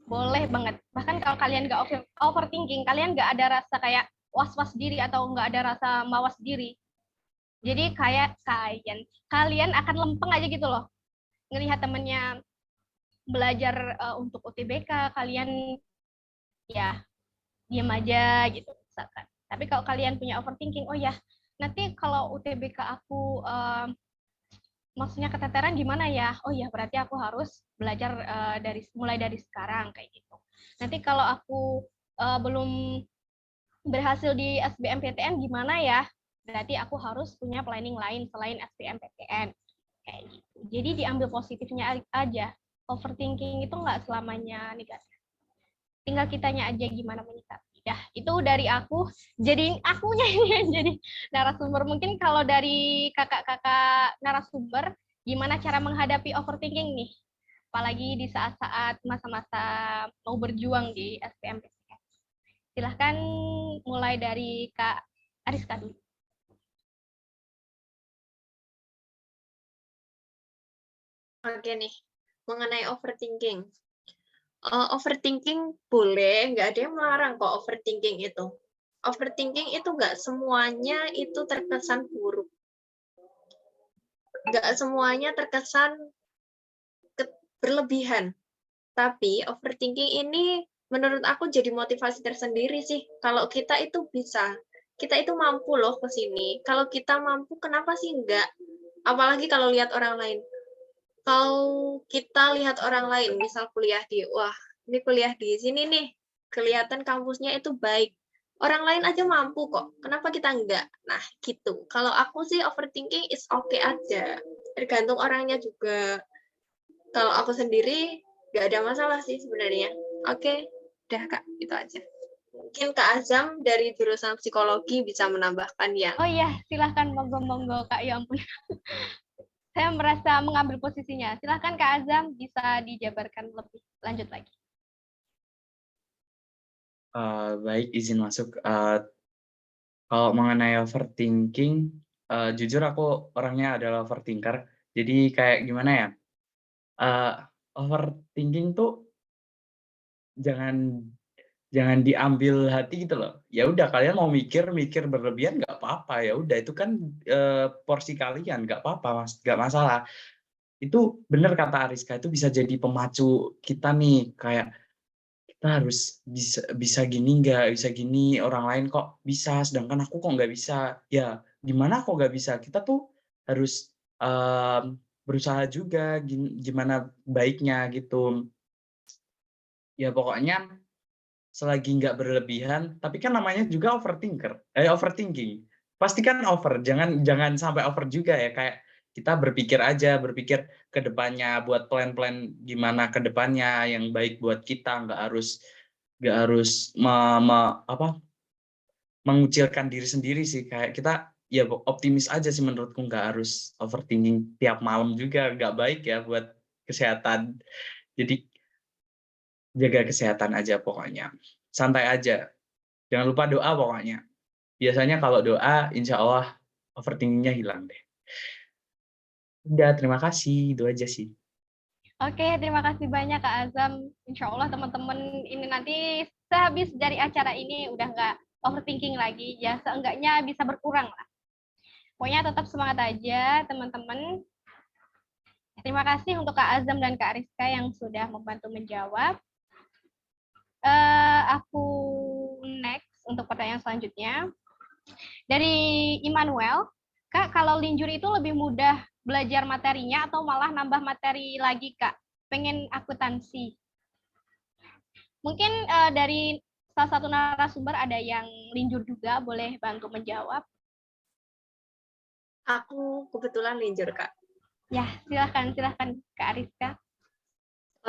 Boleh banget. Bahkan kalau kalian nggak overthinking, kalian nggak ada rasa kayak was-was diri atau nggak ada rasa mawas diri. Jadi kayak kalian akan lempeng aja gitu loh. Ngelihat temennya belajar untuk UTBK, kalian ya diam aja gitu misalkan. Tapi kalau kalian punya overthinking, oh ya nanti kalau UTBK aku maksudnya keteteran gimana ya? Oh ya berarti aku harus belajar mulai dari sekarang kayak gitu. Nanti kalau aku belum berhasil di SBMPTN gimana ya? Berarti aku harus punya planning lain selain SBMPTN kayak gitu. Jadi diambil positifnya aja. Overthinking itu nggak selamanya negatif. Tinggal kitanya aja gimana menyikapi. Dah, itu dari aku. Jadi akunya ini yang jadi narasumber. Mungkin kalau dari kakak-kakak narasumber, gimana cara menghadapi overthinking nih? Apalagi di saat-saat masa-masa mau berjuang di SBMPTN. Silahkan mulai dari Kak Ariska dulu. Oke nih, mengenai overthinking. Overthinking boleh, nggak ada yang melarang kok overthinking itu. Overthinking itu nggak semuanya itu terkesan buruk. Nggak semuanya terkesan berlebihan. Tapi overthinking ini menurut aku jadi motivasi tersendiri sih. Kalau kita itu bisa, kita itu mampu loh ke sini. Kalau kita mampu, kenapa sih enggak? Apalagi kalau lihat orang lain. Kalau kita lihat orang lain, misal kuliah di, wah, ini kuliah di sini nih, kelihatan kampusnya itu baik. Orang lain aja mampu kok, kenapa kita enggak? Nah, gitu. Kalau aku sih overthinking is okay aja. Tergantung orangnya juga. Kalau aku sendiri, nggak ada masalah sih sebenarnya. Oke, udah Kak, itu aja. Mungkin Kak Azam dari jurusan psikologi bisa menambahkan yang. Oh iya, silahkan monggo Kak, ya ampun. Saya merasa mengambil posisinya. Silahkan Kak Azam, bisa dijabarkan lebih lanjut lagi. Baik, izin masuk. Kalau mengenai overthinking, jujur aku orangnya adalah overthinker. Jadi kayak gimana ya? overthinking tuh jangan diambil hati gitu loh. Ya udah kalian mau mikir berlebihan nggak apa-apa, ya udah itu kan porsi kalian, nggak apa-apa Mas, nggak masalah. Itu bener kata Ariska, itu bisa jadi pemacu kita nih, kayak kita harus bisa gini, nggak bisa gini, orang lain kok bisa sedangkan aku kok nggak bisa. Ya gimana kok nggak bisa, kita tuh harus berusaha juga gimana baiknya gitu. Ya pokoknya selagi nggak berlebihan, tapi kan namanya juga overthinking. Pasti kan over, jangan sampai over juga ya, kayak kita berpikir ke depannya, buat plan-plan gimana ke depannya yang baik buat kita, nggak harus mengucilkan diri sendiri sih, kayak kita ya optimis aja sih menurutku, nggak harus overthinking tiap malam juga, nggak baik ya buat kesehatan. Jadi jaga kesehatan aja pokoknya. Santai aja. Jangan lupa doa pokoknya. Biasanya kalau doa, insya Allah overthinkingnya hilang deh. Udah, terima kasih. Itu aja sih. Oke, terima kasih banyak Kak Azam. Insya Allah teman-teman ini nanti sehabis dari acara ini udah nggak overthinking lagi, ya seenggaknya bisa berkurang lah. Pokoknya tetap semangat aja teman-teman. Terima kasih untuk Kak Azam dan Kak Ariska yang sudah membantu menjawab. Aku next untuk pertanyaan selanjutnya. Dari Immanuel, Kak, kalau linjur itu lebih mudah belajar materinya atau malah nambah materi lagi, Kak? Pengen akuntansi. Mungkin dari salah satu narasumber ada yang linjur juga, boleh bantu menjawab. Aku kebetulan linjur, Kak. Ya, silahkan Kak Ariska.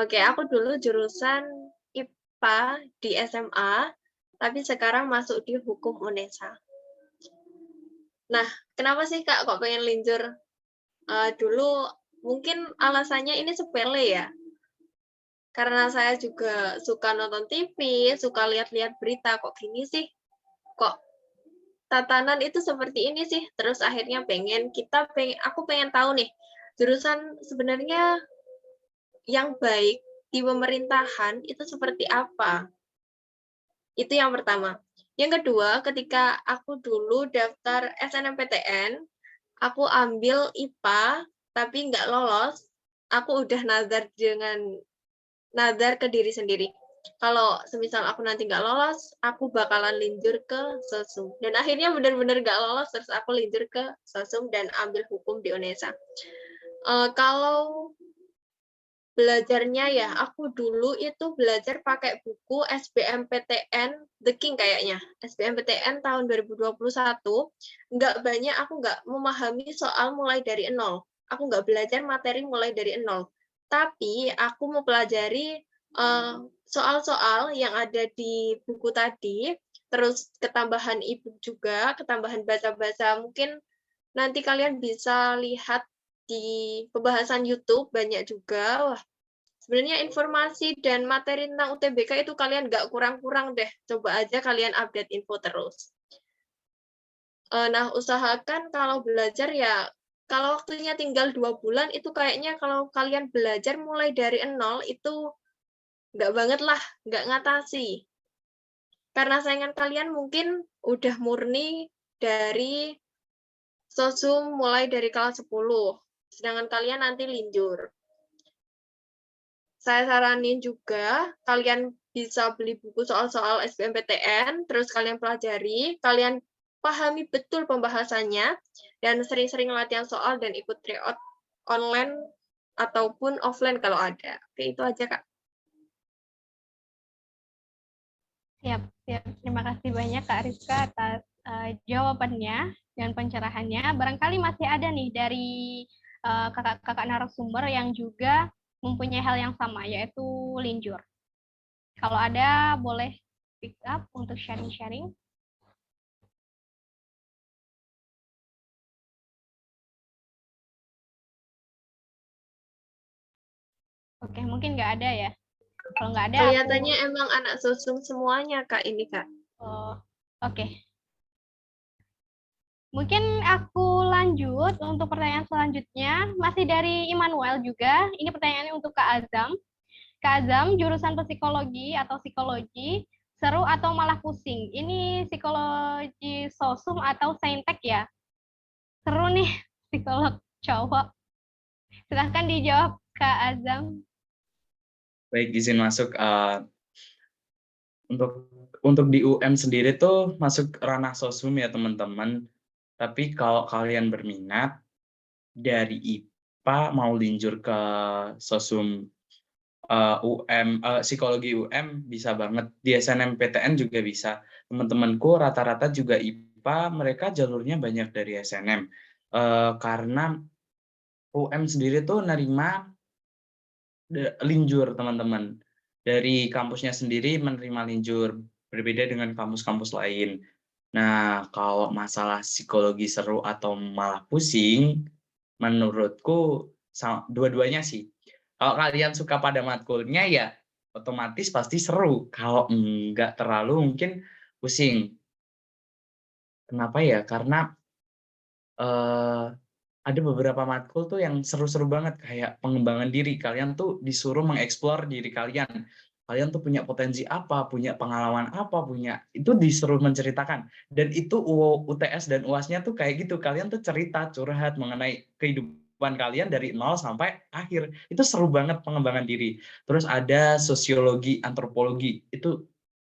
Oke, aku dulu jurusan IPA di SMA, tapi sekarang masuk di Hukum UNESA. Nah, kenapa sih Kak kok pengen linjur? Dulu mungkin alasannya ini sepele ya, karena saya juga suka nonton TV, suka lihat-lihat berita, kok gini sih, kok tatanan itu seperti ini sih, terus akhirnya aku pengen tahu nih, jurusan sebenarnya yang baik di pemerintahan itu seperti apa? Itu yang pertama. Yang kedua, ketika aku dulu daftar SNMPTN, aku ambil IPA, tapi nggak lolos, aku udah nazar ke diri sendiri. Kalau semisal aku nanti nggak lolos, aku bakalan linjur ke Sosum. Dan akhirnya benar-benar nggak lolos, terus aku linjur ke Sosum dan ambil hukum di UNESA. Kalau belajarnya ya, aku dulu itu belajar pakai buku SBMPTN The King kayaknya. SBMPTN tahun 2021. Nggak banyak, aku nggak memahami soal mulai dari nol. Aku nggak belajar materi mulai dari nol. Tapi aku mempelajari soal-soal yang ada di buku tadi, terus ketambahan e-book juga, ketambahan baca-baca. Mungkin nanti kalian bisa lihat di pembahasan YouTube banyak juga. Wah, sebenarnya informasi dan materi tentang UTBK itu kalian nggak kurang-kurang deh. Coba aja kalian update info terus. Nah, usahakan kalau belajar ya, kalau waktunya tinggal 2 bulan, itu kayaknya kalau kalian belajar mulai dari nol, itu nggak banget lah, nggak ngatasi. Karena saingan kalian mungkin udah murni dari Sosum mulai dari kelas 10, sedangkan kalian nanti linjur. Saya saranin juga kalian bisa beli buku soal-soal SBMPTN, terus kalian pelajari, kalian pahami betul pembahasannya, dan sering-sering latihan soal dan ikut tryout online ataupun offline kalau ada. Oke, itu aja, Kak. Siap. Terima kasih banyak Kak Rizka atas jawabannya dan pencerahannya. Barangkali masih ada nih dari kakak-kakak narasumber yang juga mempunyai hal yang sama, yaitu linjur. Kalau ada, boleh pick up untuk sharing-sharing. Oke, mungkin nggak ada ya. Kalau nggak ada, kelihatannya emang anak Sosum semuanya, Kak, ini, Kak. Oh, oke. Mungkin aku lanjut untuk pertanyaan selanjutnya, masih dari Immanuel juga. Ini pertanyaannya untuk Kak Azam. Kak Azam, jurusan psikologi atau psikologi, seru atau malah pusing? Ini psikologi sosum atau saintek ya? Seru nih, psikolog cowok. Silahkan dijawab, Kak Azam. Baik, izin masuk. Untuk di UM sendiri tuh masuk ranah sosum ya teman-teman. Tapi kalau kalian berminat dari IPA mau linjur ke sosum psikologi UM bisa banget. Di SNMPTN juga bisa. Teman-temanku rata-rata juga IPA, mereka jalurnya banyak dari SNM. Karena UM sendiri tuh nerima linjur, teman-teman. Dari kampusnya sendiri menerima linjur, berbeda dengan kampus-kampus lain. Nah, kalau masalah psikologi seru atau malah pusing, menurutku dua-duanya sih. Kalau kalian suka pada matkulnya ya otomatis pasti seru. Kalau enggak terlalu mungkin pusing. Kenapa ya? Karena ada beberapa matkul tuh yang seru-seru banget kayak pengembangan diri. Kalian tuh disuruh mengeksplor diri kalian. Kalian tuh punya potensi apa, punya pengalaman apa, itu disuruh menceritakan. Dan itu UTS dan UAS-nya tuh kayak gitu. Kalian tuh cerita, curhat mengenai kehidupan kalian dari nol sampai akhir. Itu seru banget pengembangan diri. Terus ada sosiologi, antropologi. Itu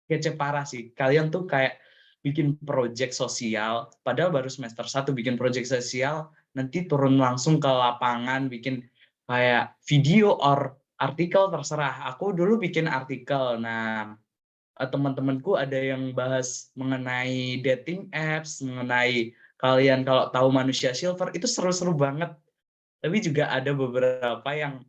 kece parah sih. Kalian tuh kayak bikin project sosial, padahal baru semester 1 bikin project sosial, nanti turun langsung ke lapangan, bikin kayak video or artikel, terserah. Aku dulu bikin artikel. Nah, teman-temanku ada yang bahas mengenai dating apps, mengenai kalian kalau tahu manusia silver, itu seru-seru banget. Tapi juga ada beberapa yang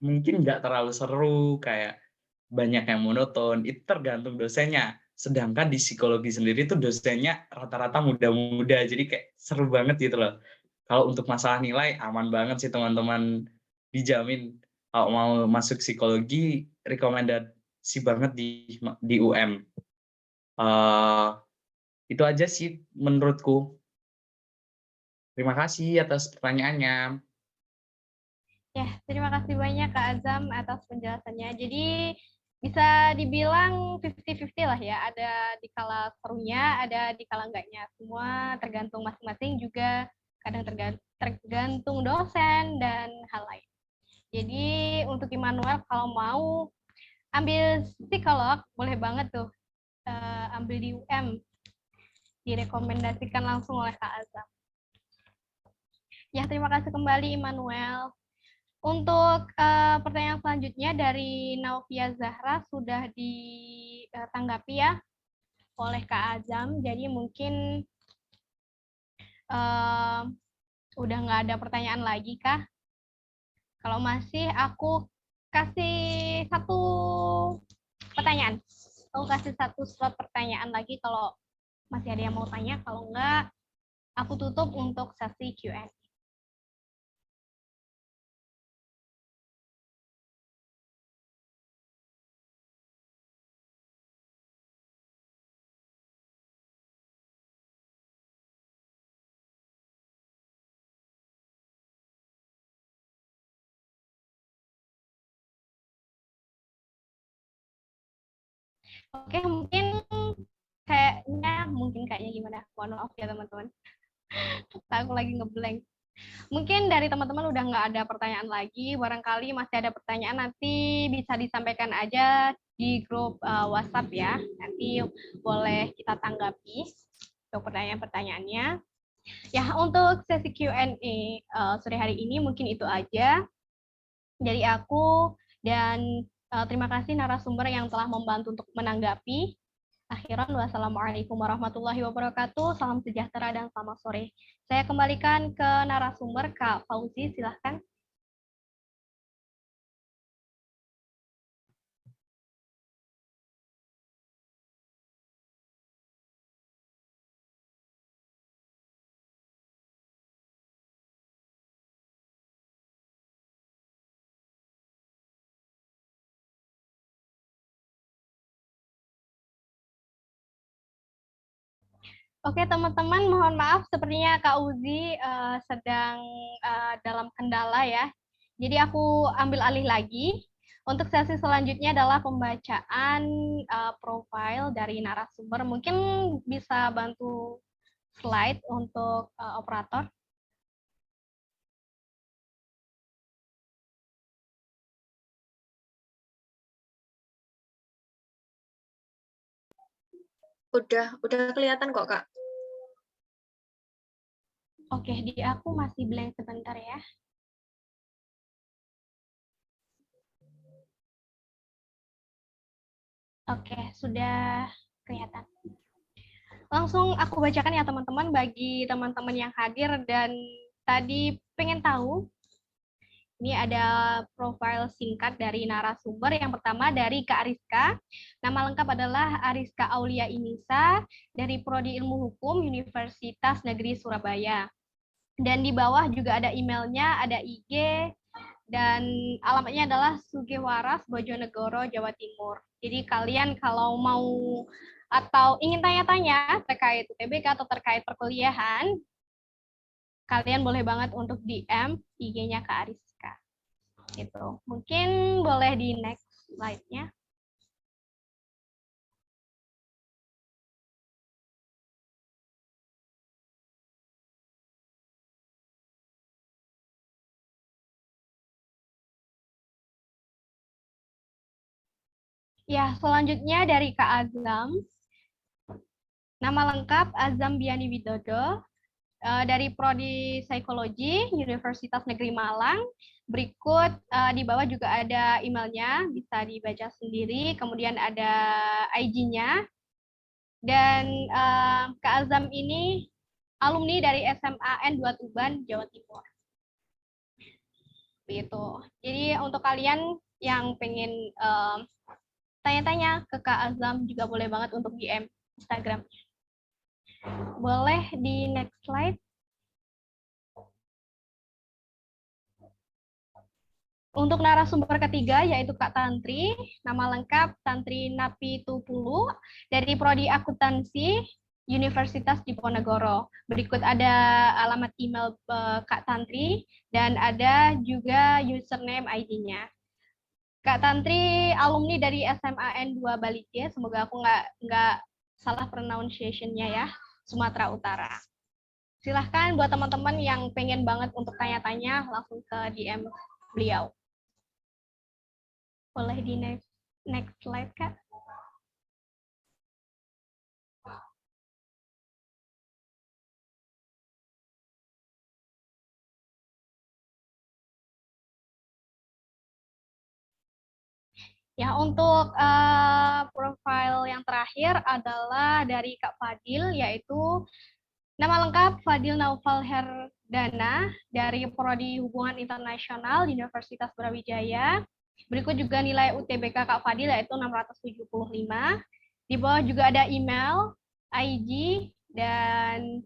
mungkin nggak terlalu seru, kayak banyak yang monoton, itu tergantung dosennya. Sedangkan di psikologi sendiri tuh dosennya rata-rata muda-muda, jadi kayak seru banget gitu loh. Kalau untuk masalah nilai, aman banget sih teman-teman, dijamin. Kalau mau masuk psikologi, rekomendasi banget di UM. Itu aja sih menurutku. Terima kasih atas pertanyaannya. Ya, terima kasih banyak Kak Azam atas penjelasannya. Jadi bisa dibilang 50-50 lah ya. Ada di kala serunya, ada di kala enggaknya. Semua tergantung masing-masing, juga kadang tergantung dosen dan hal lain. Jadi untuk Immanuel kalau mau ambil psikolog, boleh banget tuh ambil di UM. Direkomendasikan langsung oleh Kak Azam. Ya, terima kasih kembali Immanuel. Untuk pertanyaan selanjutnya dari Naufia Zahra sudah ditanggapi ya oleh Kak Azam. Jadi mungkin udah nggak ada pertanyaan lagi kah? Kalau masih, aku kasih satu pertanyaan. Aku kasih satu slot pertanyaan lagi kalau masih ada yang mau tanya. Kalau nggak, aku tutup untuk sesi Q&A. Oke, kayaknya gimana? Mohon maaf ya teman-teman. Aku lagi ngeblank. Mungkin dari teman-teman udah nggak ada pertanyaan lagi. Barangkali masih ada pertanyaan, nanti bisa disampaikan aja di grup WhatsApp ya. Nanti boleh kita tanggapi untuk pertanyaan-pertanyaannya. Ya, untuk sesi Q&A sore hari ini mungkin itu aja dari aku, dan terima kasih narasumber yang telah membantu untuk menanggapi. Akhiran, wassalamualaikum warahmatullahi wabarakatuh. Salam sejahtera dan selamat sore. Saya kembalikan ke narasumber, Kak Fauzi, silahkan. Oke, teman-teman, mohon maaf, sepertinya Kak Uzi sedang dalam kendala ya. Jadi aku ambil alih lagi. Untuk sesi selanjutnya adalah pembacaan profil dari narasumber. Mungkin bisa bantu slide untuk operator. Udah kelihatan kok, Kak. Oke, di aku masih blank sebentar ya. Oke, sudah kelihatan. Langsung aku bacakan ya teman-teman, bagi teman-teman yang hadir dan tadi pengen tahu. Ini ada profil singkat dari narasumber. Yang pertama dari Kak Ariska. Nama lengkap adalah Ariska Aulia Inisa dari Prodi Ilmu Hukum Universitas Negeri Surabaya. Dan di bawah juga ada emailnya, ada IG, dan alamatnya adalah Sugiwaras, Bojonegoro, Jawa Timur. Jadi kalian kalau mau atau ingin tanya-tanya terkait UTBK atau terkait perkuliahan, kalian boleh banget untuk DM IG-nya Kak Ariska. Gitu. Mungkin boleh di next slide-nya. Ya, selanjutnya dari Kak Azam. Nama lengkap Azam Biani Widodo, dari Prodi Psikologi Universitas Negeri Malang. Berikut di bawah juga ada emailnya, bisa dibaca sendiri. Kemudian ada IG-nya. Dan Kak Azam ini alumni dari SMA N2 Tuban, Jawa Timur. Begitu. Jadi untuk kalian yang pengen tanya-tanya ke Kak Azam juga boleh banget untuk DM Instagram. Boleh di next slide. Untuk narasumber ketiga yaitu Kak Tantri, nama lengkap Tantri Napi Tupulu dari Prodi Akuntansi Universitas Diponegoro. Berikut ada alamat email Kak Tantri dan ada juga username ID-nya. Kak Tantri alumni dari SMA N2 Balije, semoga aku nggak salah pronunciation-nya ya, Sumatera Utara. Silahkan buat teman-teman yang pengen banget untuk tanya-tanya, langsung ke DM beliau. Boleh di next slide, Kak. Ya, untuk profil yang terakhir adalah dari Kak Fadil, yaitu nama lengkap Fadil Naufal Herdana dari Prodi Hubungan Internasional Universitas Brawijaya. Berikut juga nilai UTBK Kak Fadil yaitu 675. Di bawah juga ada email, IG, dan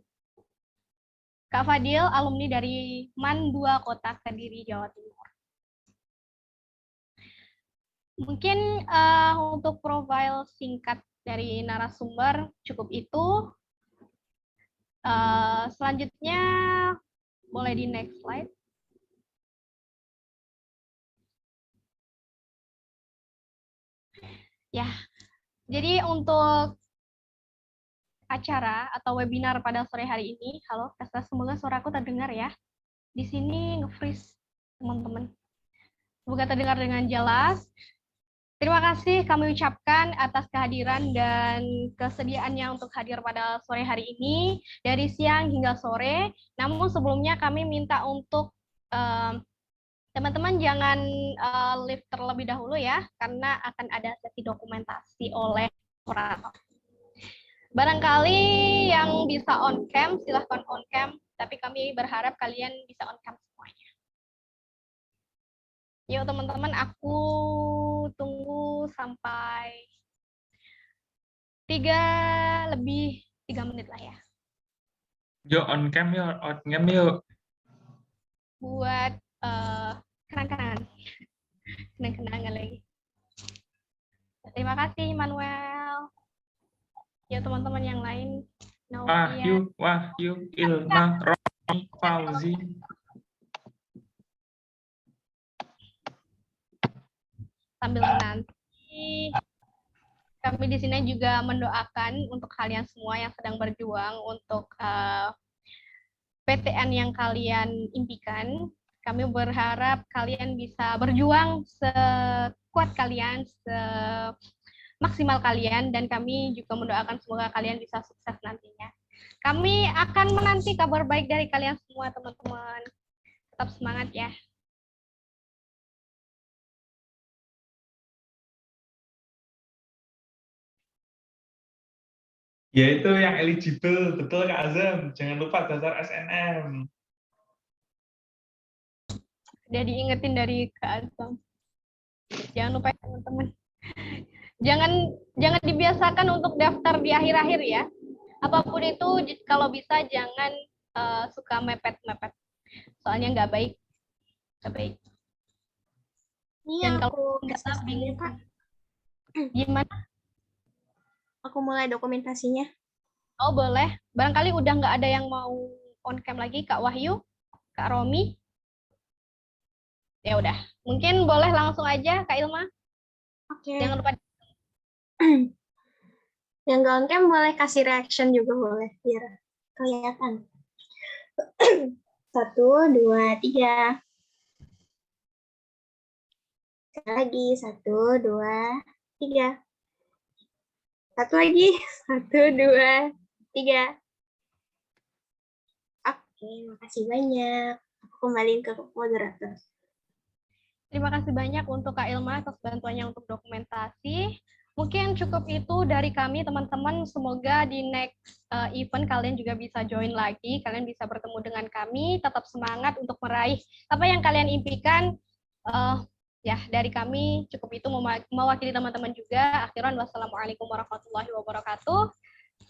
Kak Fadil alumni dari MAN 2 Kota Kediri, Jawa Timur. Mungkin untuk profil singkat dari narasumber cukup itu. Selanjutnya boleh di next slide. Ya, jadi untuk acara atau webinar pada sore hari ini, halo, semoga suaraku terdengar ya. Di sini nge-freeze teman-teman. Semoga terdengar dengan jelas. Terima kasih kami ucapkan atas kehadiran dan kesediaannya untuk hadir pada sore hari ini, dari siang hingga sore. Namun sebelumnya kami minta untuk teman-teman jangan live terlebih dahulu ya, karena akan ada sesi dokumentasi oleh operator. Barangkali yang bisa on cam, silahkan on cam, tapi kami berharap kalian bisa on cam semuanya. Yuk teman-teman, aku tunggu sampai 3 menit lah ya. Yuk on cam yuk. Buat kenang-kenangan. Kenang-kenangan lagi. Terima kasih Manuel. Ya teman-teman yang lain Wahyu, Wahyu, Ilma, Romi, Fauzi. Sambil menanti, kami di sini juga mendoakan untuk kalian semua yang sedang berjuang untuk PTN yang kalian impikan. Kami berharap kalian bisa berjuang sekuat kalian, semaksimal kalian, dan kami juga mendoakan semoga kalian bisa sukses nantinya. Kami akan menanti kabar baik dari kalian semua, teman-teman. Tetap semangat ya. Yaitu yang eligible, betul Kak Azam. Jangan lupa daftar SNM. Udah diingetin dari Kak Azam. Jangan lupa ya, teman-teman. Jangan dibiasakan untuk daftar di akhir-akhir ya. Apapun itu, kalau bisa jangan suka mepet-mepet. Soalnya nggak baik. Nggak baik. Dan kalau nggak bingung, gimana? Aku mulai dokumentasinya. Oh, boleh. Barangkali udah nggak ada yang mau on cam lagi, Kak Wahyu, Kak Romi. Ya udah. Mungkin boleh langsung aja, Kak Ilma. Oke. Jangan lupa. Yang nggak on cam boleh kasih reaction juga boleh, biar kelihatan. 1, 2, 3. Sekali lagi, 1, 2, 3. Satu lagi, 1, 2, 3. Oke, makasih banyak. Aku kembaliin ke moderator. Terima kasih banyak untuk Kak Ilma atas bantuannya untuk dokumentasi. Mungkin cukup itu dari kami, teman-teman. Semoga di next event kalian juga bisa join lagi. Kalian bisa bertemu dengan kami. Tetap semangat untuk meraih apa yang kalian impikan. Ya, dari kami cukup itu mewakili teman-teman juga. Akhiran, wassalamualaikum warahmatullahi wabarakatuh.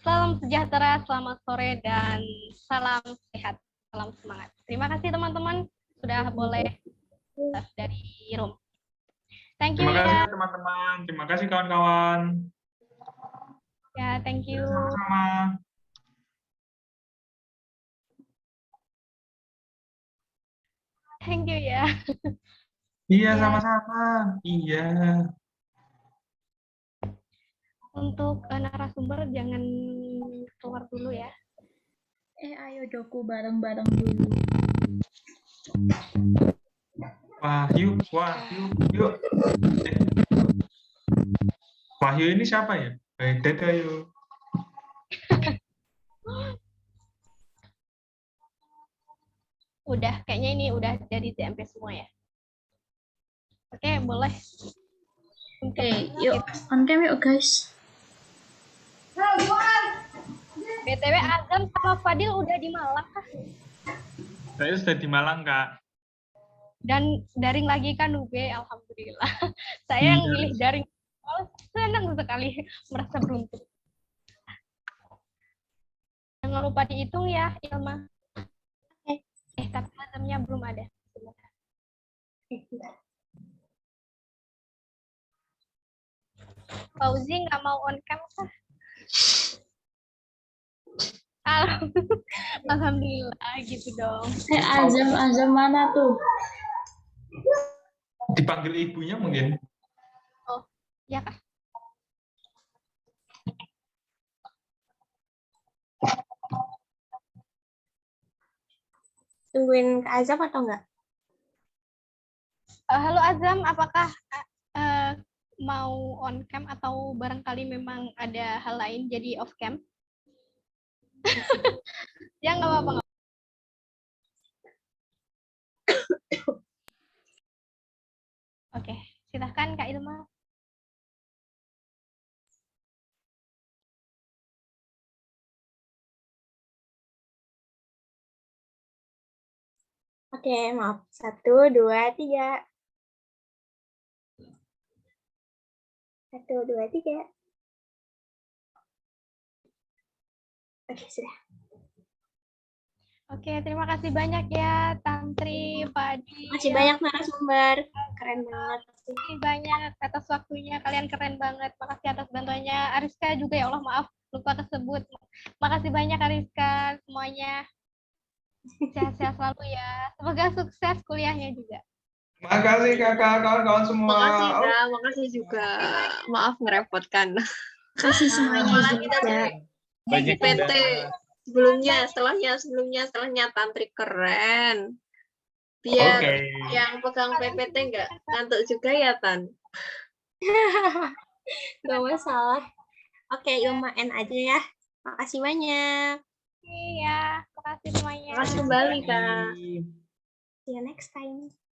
Salam sejahtera, selamat sore, dan salam sehat, salam semangat. Terima kasih teman-teman sudah boleh dari room. Thank you Terima kasih ya. teman-teman. Terima kasih kawan-kawan. Ya, thank you. Sama-sama. Thank you ya. Iya, Ya. sama-sama. Iya. Untuk narasumber jangan keluar dulu ya. Ayo doku bareng-bareng dulu. Wahyu, yuk. Wahyu ini siapa ya? Dadah yuk. Udah, kayaknya ini udah dari TMP semua ya. Oke, boleh. Oke, yuk on cam yuk guys. BTW Azam sama Fadil udah di Malang kah? Saya sudah di Malang, Kak. Dan daring lagi kan UB, alhamdulillah. Saya yang milih daring. Oh, senang sekali, merasa beruntung. Jangan lupa dihitung ya, Ilma. Tapi Azamnya belum ada. Fauzi nggak mau on cam kah? Alhamdulillah gitu dong. Azam mana tuh? Dipanggil ibunya mungkin. Oh, ya kah? Tungguin Kak Azam atau enggak? Halo Azam, apakah mau on cam atau barangkali memang ada hal lain jadi off cam? Ya nggak apa-apa. Oke, silahkan Kak Ilma. Oke, maaf. 1, 2, 3. 1, 2, 3. Oke, sudah. Oke, terima kasih banyak ya Tantri, Padi. Masih banyak narasumber. Keren banget. Terima kasih banyak atas waktunya, kalian keren banget. Makasih atas bantuannya. Ariska juga ya Allah, maaf lupa kesebut. Makasih banyak Kak Rizka semuanya. Sehat-sehat selalu ya. Semoga sukses kuliahnya juga. Makasih kakak, kawan-kawan semua. Makasih Kak, makasih juga. Maaf ngerepotkan. Kasih semuanya Apalagi juga. dari Banyak PT juga. setelahnya tantrik keren. Biar Oke. yang pegang PPT nggak ngantuk juga ya Tan. Gak masalah. Oke, Ilma N aja ya. Makasih banyak. Iya, makasih semuanya. Makasih kembali Kak. See you next time.